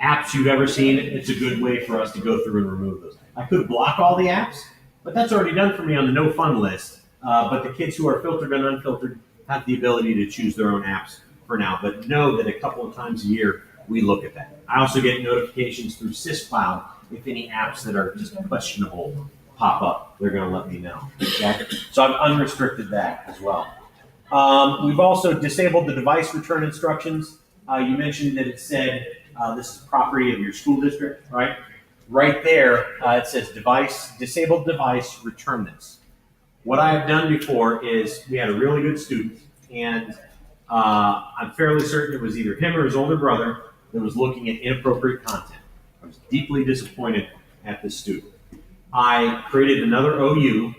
[SPEAKER 1] apps you've ever seen. It's a good way for us to go through and remove those. I could block all the apps, but that's already done for me on the no fun list. But the kids who are filtered and unfiltered have the ability to choose their own apps for now. But know that a couple of times a year we look at that. I also get notifications through SysCloud if any apps that are just questionable pop up. They're going to let me know. Okay? So I've unrestricted that as well. We've also disabled the device return instructions. You mentioned that it said this is property of your school district, right? Right there, it says disabled device, return this. What I have done before is we had a really good student, and I'm fairly certain it was either him or his older brother that was looking at inappropriate content. I was deeply disappointed at this student. I created another OU,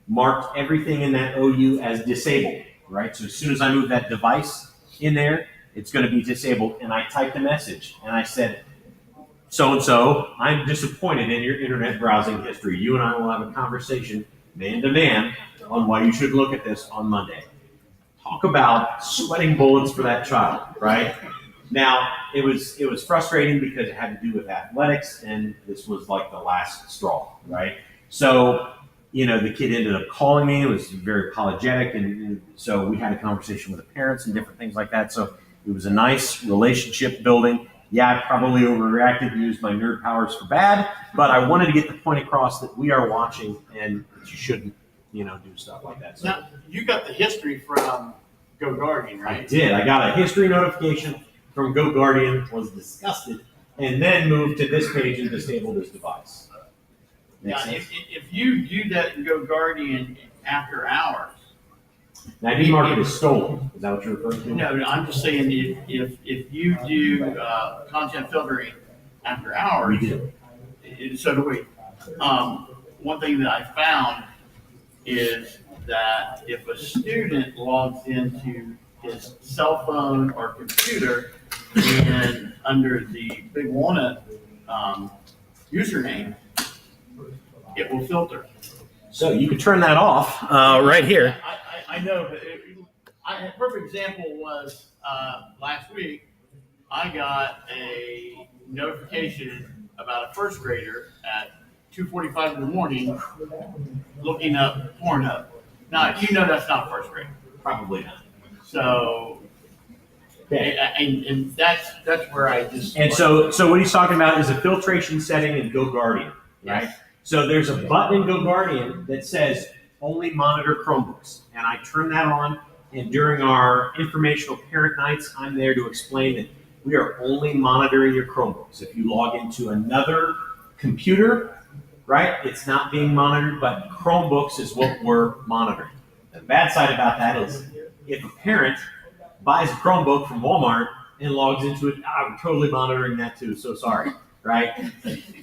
[SPEAKER 1] marked everything in that OU as disabled, right? So as soon as I move that device in there, it's going to be disabled. And I typed a message, and I said, so-and-so, I'm disappointed in your internet browsing history. You and I will have a conversation man to man on why you should look at this on Monday. Talk about sweating bullets for that child, right? Now, it was frustrating because it had to do with athletics, and this was like the last straw, right? So, the kid ended up calling me. It was very apologetic, and so we had a conversation with the parents and different things like that. So it was a nice relationship building. Yeah, I probably overreacted and used my nerd powers for bad, but I wanted to get the point across that we are watching and that you shouldn't, do stuff like that. So
[SPEAKER 5] Now, you got the history from Go Guardian, right?
[SPEAKER 1] I did. I got a history notification from Go Guardian, was disgusted, and then moved to this page and disabled this device. Makes
[SPEAKER 5] Yeah,
[SPEAKER 1] sense?
[SPEAKER 5] if you do that in Go Guardian after hours.
[SPEAKER 1] Now, I didn't mark it as stolen. Is that what you're referring to?
[SPEAKER 5] No, I'm just saying if you do content filtering after hours.
[SPEAKER 1] We do.
[SPEAKER 5] So do we. One thing that I found is that if a student logs into his cell phone or computer and under the Big Walnut username, it will filter.
[SPEAKER 1] So you can turn that off right here.
[SPEAKER 5] I know, but a perfect example was last week. I got a notification about a first grader at 2:45 in the morning looking up Pornhub. Now, that's not first grade.
[SPEAKER 1] Probably not.
[SPEAKER 5] So,
[SPEAKER 1] Okay.
[SPEAKER 5] and that's where I just.
[SPEAKER 1] And so what he's talking about is a filtration setting in Go Guardian, right?
[SPEAKER 5] Yes.
[SPEAKER 1] So there's a button in Go Guardian that says only monitor Chromebooks. And I turn that on, and during our informational parent nights, I'm there to explain that we are only monitoring your Chromebooks. If you log into another computer, right, it's not being monitored, but Chromebooks is what we're monitoring. The bad side about that is if a parent buys a Chromebook from Walmart and logs into it, I'm totally monitoring that too, so sorry, right?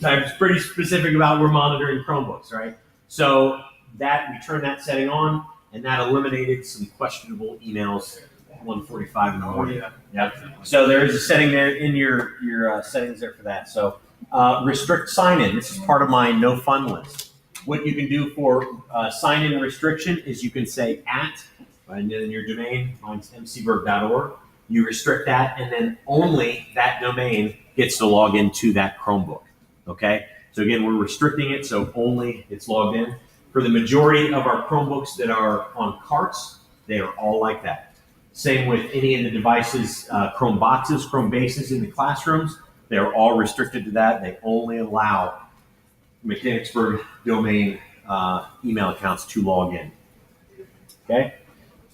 [SPEAKER 1] So I'm pretty specific about we're monitoring Chromebooks, right? So that we turn that setting on, and that eliminated some questionable emails at 1:45 in the morning. Yeah. So there is a setting there in your settings there for that. So restrict sign-in. This is part of my no fun list. What you can do for sign-in restriction is you can say @ and then your domain, mine's mcberg.org, You restrict that, and then only that domain gets to log into that Chromebook. Okay? So again, we're restricting it so only it's logged in. For the majority of our Chromebooks that are on carts, they are all like that. Same with any of the devices, Chrome boxes, Chrome bases in the classrooms. They're all restricted to that. They only allow Mechanicsburg domain email accounts to log in. Okay?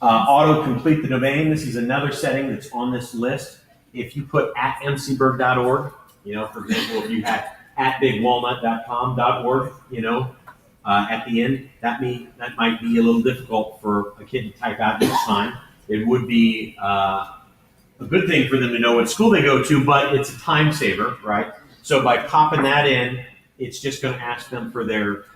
[SPEAKER 1] Auto complete the domain. This is another setting that's on this list. If you put at mcberg.org, for example, if you had at bigwalnut.com.org, at the end, that might be a little difficult for a kid to type out each time. It would be a good thing for them to know what school they go to, but it's a time saver, right? So by popping that in, it's just going to ask them for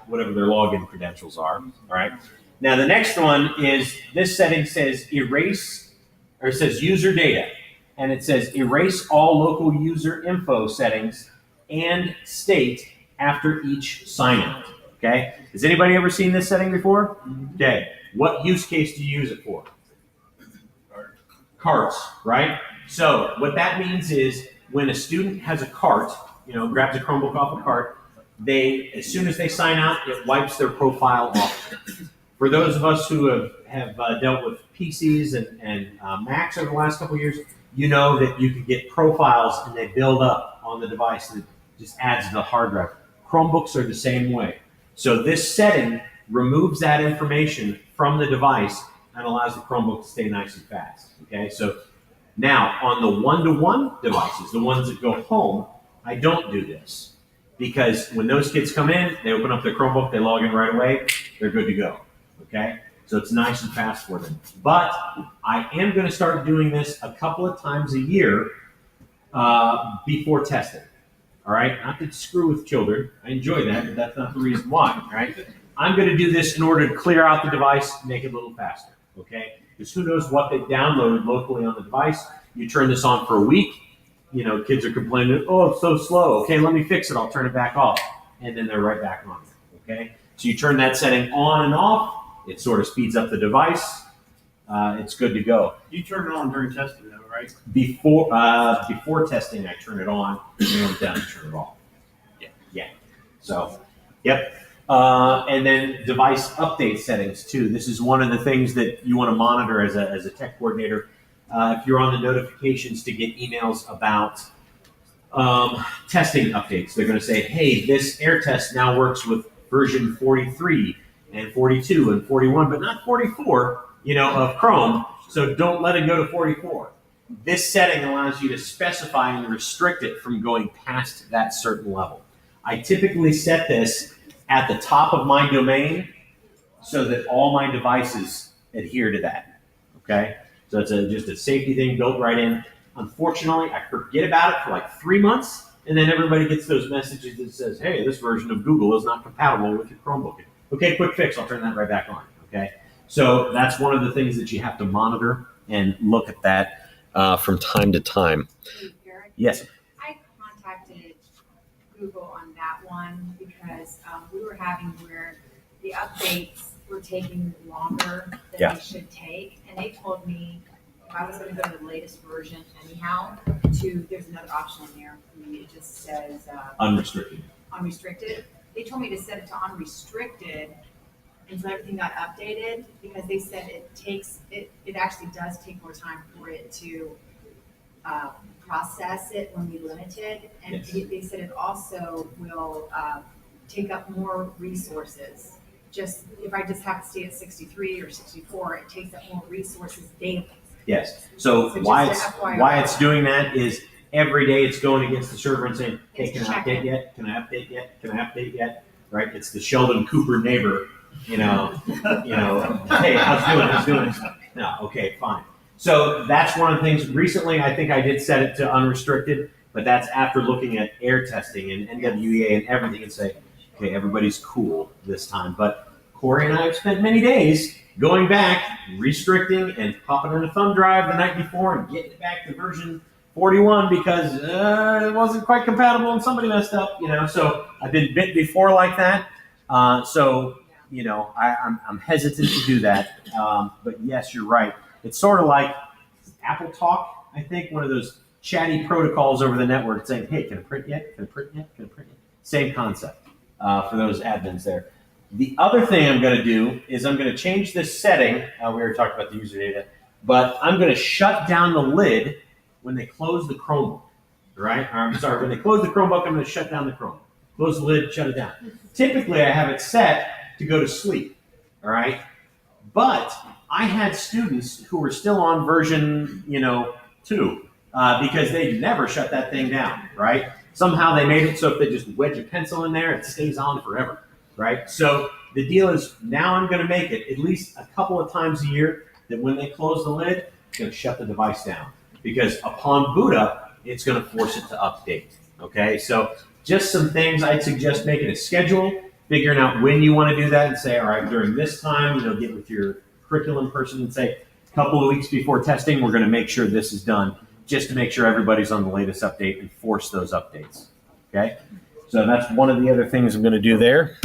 [SPEAKER 1] whatever their login credentials are, all right? Now the next one is, this setting says erase, or it says user data, and it says erase all local user info settings and state after each sign out, okay? Has anybody ever seen this setting before? Okay, what use case do you use it for? Carts, right? So what that means is when a student has a cart, grabs a Chromebook off a cart, as soon as they sign out, it wipes their profile off. For those of us who have dealt with PCs and Macs over the last couple of years, you know that you can get profiles and they build up on the device and it just adds to the hard drive. Chromebooks are the same way. So this setting removes that information from the device and allows the Chromebook to stay nice and fast. Okay, so now on the one-to-one devices, the ones that go home, I don't do this because when those kids come in, they open up their Chromebook, they log in right away, they're good to go. Okay, so it's nice and fast for them. But I am going to start doing this a couple of times a year before testing. All right, not to screw with children. I enjoy that, but that's not the reason why. Right? I'm going to do this in order to clear out the device, make it a little faster. Okay, because who knows what they downloaded locally on the device. You turn this on for a week, kids are complaining, oh, it's so slow. Okay, let me fix it. I'll turn it back off. And then they're right back on. Okay, so you turn that setting on and off. It sort of speeds up the device. It's good to go.
[SPEAKER 5] You turn it on during testing, though, right?
[SPEAKER 1] Before testing, I turn it on, and when I'm done, I turn it off. Yeah. So, yep. And then device update settings too. This is one of the things that you want to monitor as a tech coordinator. If you're on the notifications to get emails about testing updates, they're going to say, hey, this air test now works with version 43 and 42 and 41, but not 44, of Chrome. So don't let it go to 44. This setting allows you to specify and restrict it from going past that certain level. I typically set this at the top of my domain so that all my devices adhere to that, okay? So it's just a safety thing built right in. Unfortunately, I forget about it for like 3 months, and then everybody gets those messages that says, hey, this version of Google is not compatible with your Chromebook. Okay, quick fix, I'll turn that right back on, okay? So that's one of the things that you have to monitor and look at that from time to time.
[SPEAKER 3] Hey, Eric,
[SPEAKER 1] Yes.
[SPEAKER 3] I contacted Google on that one because we were having where the updates were taking longer than they should take. And they told me if I was going to go to the latest version anyhow, there's another option in there for me. It just says
[SPEAKER 1] Unrestricted.
[SPEAKER 3] unrestricted. They told me to set it to unrestricted until everything got updated because they said it actually does take more time for it to process it when we limit it. And
[SPEAKER 1] Yes.
[SPEAKER 3] they said it also will take up more resources. Just if I just have to stay at 63 or 64, it takes up more resources daily.
[SPEAKER 1] Yes. So
[SPEAKER 3] So
[SPEAKER 1] why
[SPEAKER 3] just
[SPEAKER 1] why it's doing that is every day it's going against the server and saying, hey,
[SPEAKER 3] It's
[SPEAKER 1] can I
[SPEAKER 3] checking.
[SPEAKER 1] update yet? Can I update yet? Can I update yet? Right? It's the Sheldon Cooper neighbor, hey, how's doing? No, okay, fine. So that's one of the things. Recently, I think I did set it to unrestricted, but that's after looking at air testing and NWEA and everything and say, okay, everybody's cool this time. But Corey and I have spent many days going back, restricting, and popping in a thumb drive the night before and getting it back to version 41 because it wasn't quite compatible and somebody messed up, So I've been bit before like that. I'm hesitant to do that. But yes, you're right. It's sort of like Apple Talk. I think, one of those chatty protocols over the network saying, hey, can I print yet? Can I print yet? Can I print yet? Same concept for those admins there. The other thing I'm going to do is I'm going to change this setting. We already talked about the user data, but I'm going to shut down the lid when they close the Chromebook, right? Or, I'm sorry, when they close the Chromebook, I'm going to shut down the Chrome. Close the lid, shut it down. Typically, I have it set to go to sleep, all right? But I had students who were still on version, 2, because they never shut that thing down, right? Somehow they made it so if they just wedge a pencil in there, it stays on forever, right? So the deal is now I'm going to make it at least a couple of times a year that when they close the lid, it's going to shut the device down. Because upon boot up, it's going to force it to update, okay? So just some things I'd suggest making a schedule, figuring out when you want to do that and say, all right, during this time, get with your curriculum person and say, a couple of weeks before testing, we're going to make sure this is done, just to make sure everybody's on the latest update and force those updates, okay? So that's one of the other things I'm going to do there.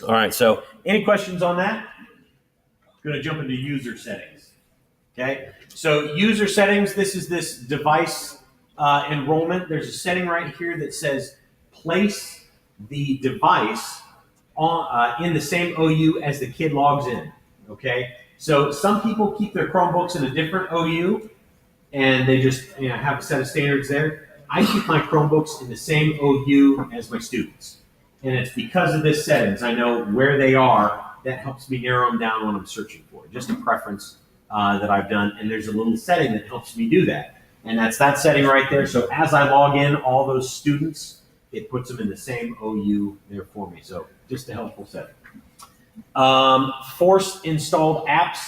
[SPEAKER 1] All right, so any questions on that? I'm going to jump into user settings, okay? So user settings, this is this device enrollment. There's a setting right here that says place the device on, in the same OU as the kid logs in, okay? So some people keep their Chromebooks in a different OU, and they just have a set of standards there. I keep my Chromebooks in the same OU as my students. And it's because of this settings. I know where they are. That helps me narrow them down when I'm searching for. Just a preference that I've done. And there's a little setting that helps me do that. And that's that setting right there. So as I log in all those students, it puts them in the same OU there for me. So just a helpful setting. Force installed apps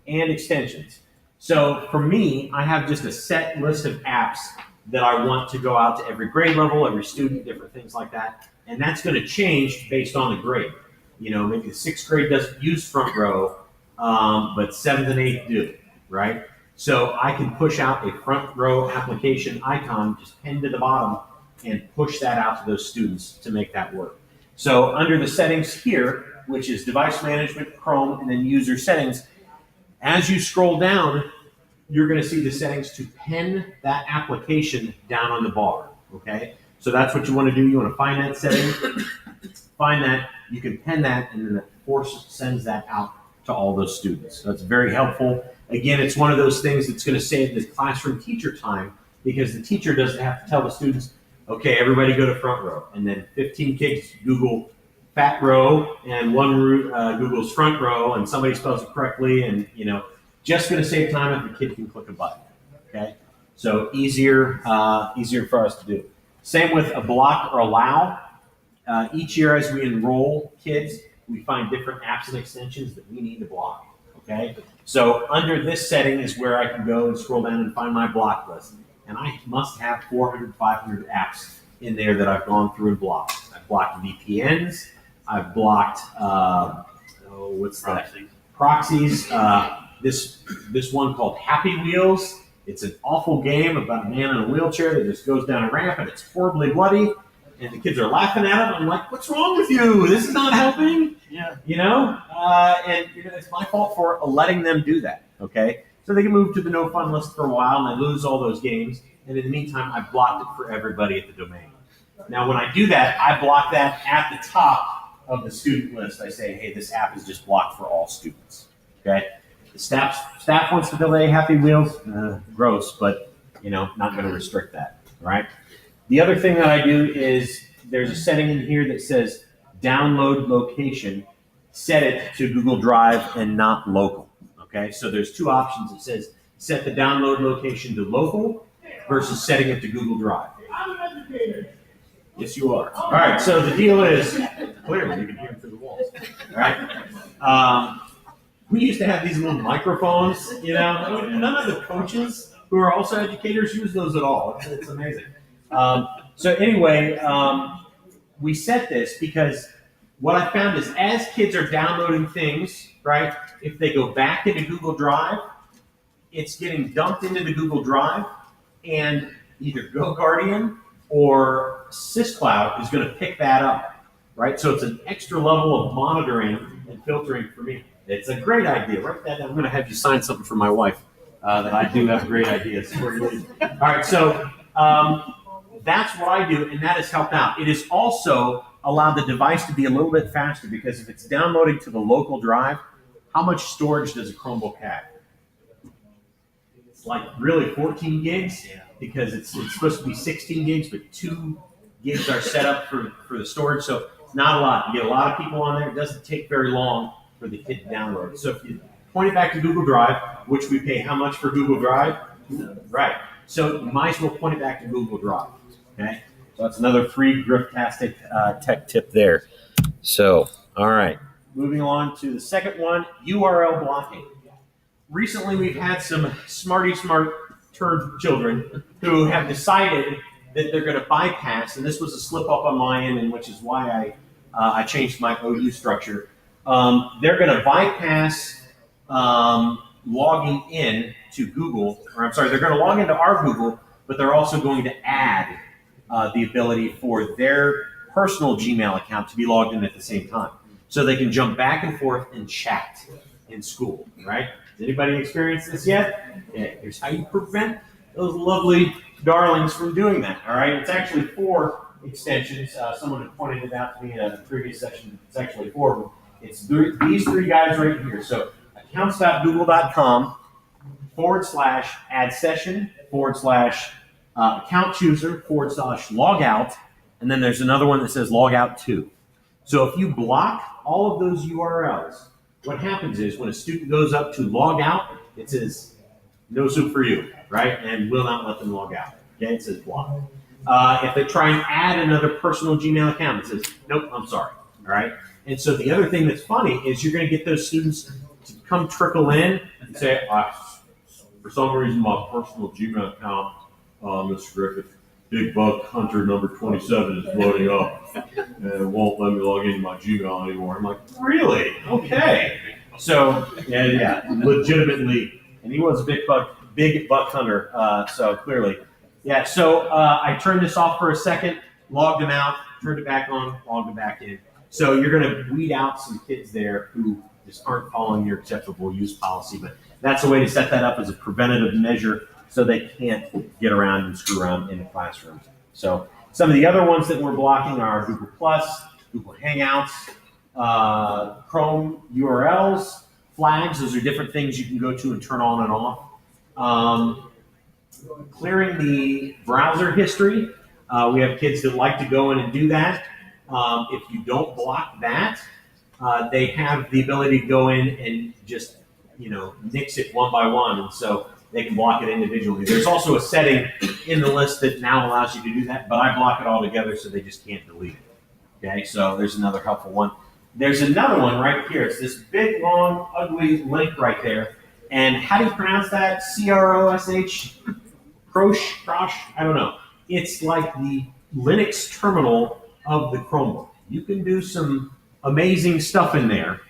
[SPEAKER 1] and extensions. So for me, I have just a set list of apps that I want to go out to every grade level, every student, different things like that. And that's going to change based on the grade. Maybe the 6th grade doesn't use front row, but 7th and 8th do, right? So I can push out a front row application icon, just pinned to the bottom, and push that out to those students to make that work. So under the settings here, which is device management, Chrome, and then user settings, as you scroll down, you're going to see the settings to pin that application down on the bar, okay? So that's what you want to do. You want to find that setting, find that, you can pin that, and then the force sends that out to all those students. So that's very helpful. Again, it's one of those things that's going to save the classroom teacher time because the teacher doesn't have to tell the students, okay, everybody go to front row. And then 15 kids Google fat row and one Google's front row and somebody spells it correctly and, just going to save time if the kid can click a button, okay? So easier for us to do. Same with a block or allow. Each year as we enroll kids, we find different apps and extensions that we need to block, okay? So under this setting is where I can go and scroll down and find my block list. And I must have 400, 500 apps in there that I've gone through and blocked. I've blocked VPNs. I've blocked, proxies. This one called Happy Wheels. It's an awful game about a man in a wheelchair that just goes down a ramp and it's horribly bloody. And the kids are laughing at him. I'm like, what's wrong with you? This is not helping.
[SPEAKER 5] Yeah.
[SPEAKER 1] It's my fault for letting them do that. Okay. So they can move to the no fun list for a while and I lose all those games. And in the meantime, I blocked it for everybody at the domain. Now, when I do that, I block that at the top of the student list. I say, hey, this app is just blocked for all students. Okay. The staff wants to delay Happy Wheels. Gross, but not going to restrict that. All right. The other thing that I do is there's a setting in here that says download location. Set it to Google Drive and not local. Okay. So there's two options. It says set the download location to local versus setting it to Google Drive.
[SPEAKER 7] I'm an educator.
[SPEAKER 1] Yes, you are. All right. So the deal is clearly you can hear them through the walls. All right. We used to have these little microphones, none of the coaches who are also educators use those at all. It's amazing. So anyway, we set this because what I found is as kids are downloading things, right, if they go back into Google Drive, it's getting dumped into the Google Drive and either GoGuardian or SysCloud is going to pick that up, right? So it's an extra level of monitoring and filtering for me. It's a great idea. Write that down. I'm going to have you sign something for my wife that I do have great ideas for you. All right, so that's what I do, and that has helped out. It has also allowed the device to be a little bit faster because if it's downloading to the local drive, how much storage does a Chromebook have? It's like really 14 gigs because it's supposed to be 16 gigs, but 2 gigs are set up for the storage, so it's not a lot. You get a lot of people on there. It doesn't take very long for the kid to download. So if you point it back to Google Drive, which we pay how much for Google Drive? Right. So you might as well point it back to Google Drive. Okay. So that's another free Grifftastic tech tip there. So, all right. Moving on to the second one, URL blocking. Recently, we've had some smart turned children who have decided that they're going to bypass, and this was a slip up on my end, and which is why I changed my OU structure. They're going to bypass logging in to Google, or I'm sorry, they're going to log into our Google, but they're also going to add the ability for their personal Gmail account to be logged in at the same time. So they can jump back and forth and chat in school, right? Has anybody experienced this yet? Yeah, here's how you prevent those lovely darlings from doing that, all right? It's actually 4 extensions. Someone had pointed it out to me in a previous session. It's actually 4 of them. It's these 3 guys right here. So accounts.google.com /add session account chooser /logout, and then there's another one that says logout to. So if you block all of those URLs, what happens is when a student goes up to log out, it says no soup for you, right? And will not let them log out. Okay, it says block. If they try and add another personal Gmail account, it says nope, I'm sorry. All right. And so the other thing that's funny is you're going to get those students to come trickle in and say, for some reason, my personal Gmail account, Mr. Griffith, Big Buck Hunter number 27 is loading up and it won't let me log into my Gmail anymore. I'm like, really? Okay. So, yeah, legitimately, and he was a Big Buck Hunter, so clearly. Yeah, so I turned this off for a second, logged him out, turned it back on, logged him back in. So you're going to weed out some kids there who just aren't following your acceptable use policy, but that's a way to set that up as a preventative measure so they can't get around and screw around in the classroom. So some of the other ones that we're blocking are Google+, Google Hangouts, Chrome URLs, flags. Those are different things you can go to and turn on and off. Clearing the browser history. We have kids that like to go in and do that. If you don't block that, they have the ability to go in and just, nix it one by one. And so they can block it individually. There's also a setting in the list that now allows you to do that, but I block it all together so they just can't delete it. Okay, so there's another helpful one. There's another one right here. It's this big, long, ugly link right there. And how do you pronounce that? CROSH? Crosh? I don't know. It's like the Linux terminal of the Chromebook. You can do some amazing stuff in there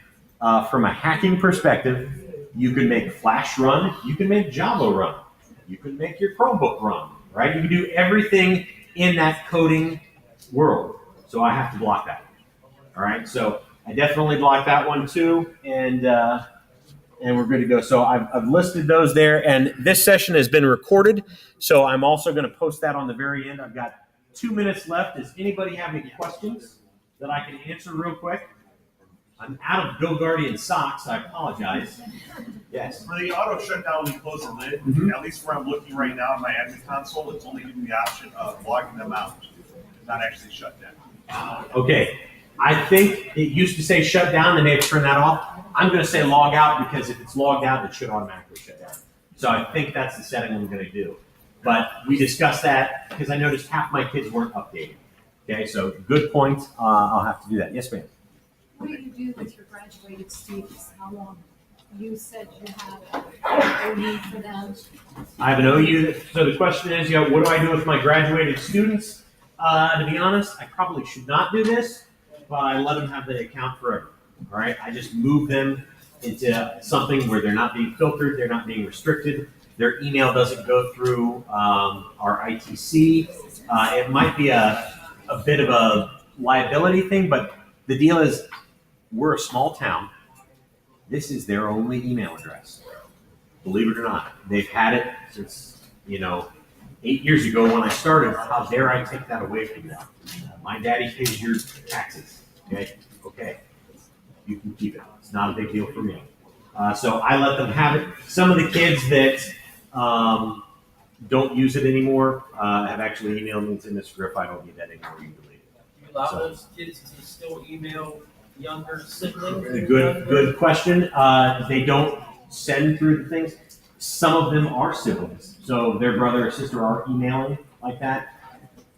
[SPEAKER 1] from a hacking perspective. You can make Flash run. You can make Java run. You can make your Chromebook run, right? You can do everything in that coding world. So I have to block that. All right. So I definitely block that one too, and we're good to go. So I've listed those there, and this session has been recorded. So I'm also going to post that on the very end. I've got 2 minutes left. Does anybody have any questions that I can answer real quick? I'm out of Go Guardian socks. I apologize. Yes.
[SPEAKER 6] For the auto shutdown, we close the lid. At least where I'm looking right now in my admin console, it's only giving me the option of logging them out, not actually shut down.
[SPEAKER 1] Okay. I think it used to say shut down. They may have turned that off. I'm going to say log out because if it's logged out, it should automatically shut down. So I think that's the setting I'm going to do. But we discussed that because I noticed half my kids weren't updated. Okay, so good point. I'll have to do that. Yes, ma'am.
[SPEAKER 7] What do you do with your graduated students? How long? You said you have an OU for them.
[SPEAKER 1] I have an OU. So the question is, what do I do with my graduated students? To be honest, I probably should not do this, but I let them have the account forever. All right, I just move them into something where they're not being filtered, they're not being restricted. Their email doesn't go through our ITC. It might be a bit of a liability thing, but the deal is we're a small town. This is their only email address. believe it or not, they've had it since, 8 years ago when I started. How dare I take that away from them? My daddy pays your taxes. Okay, you can keep it. It's not a big deal for me. So I let them have it. Some of the kids that don't use it anymore have actually emailed me and said, Mr. Griff, I don't need that anymore. You delete it.
[SPEAKER 8] Do you allow those kids to still email younger siblings?
[SPEAKER 1] Good question. They don't send through the things. Some of them are siblings, so their brother or sister are emailing like that.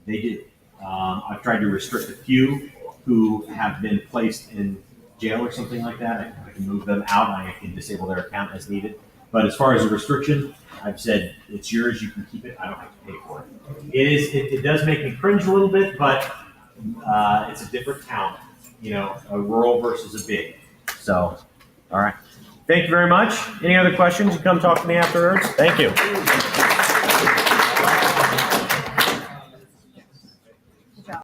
[SPEAKER 1] They do. I've tried to restrict a few who have been placed in jail or something like that. I can move them out. I can disable their account as needed. But as far as a restriction, I've said it's yours. You can keep it. I don't have to pay for it. It does make me cringe a little bit, but it's a different town. A rural versus a big. So, all right. Thank you very much. Any other questions? You come talk to me afterwards. Thank you.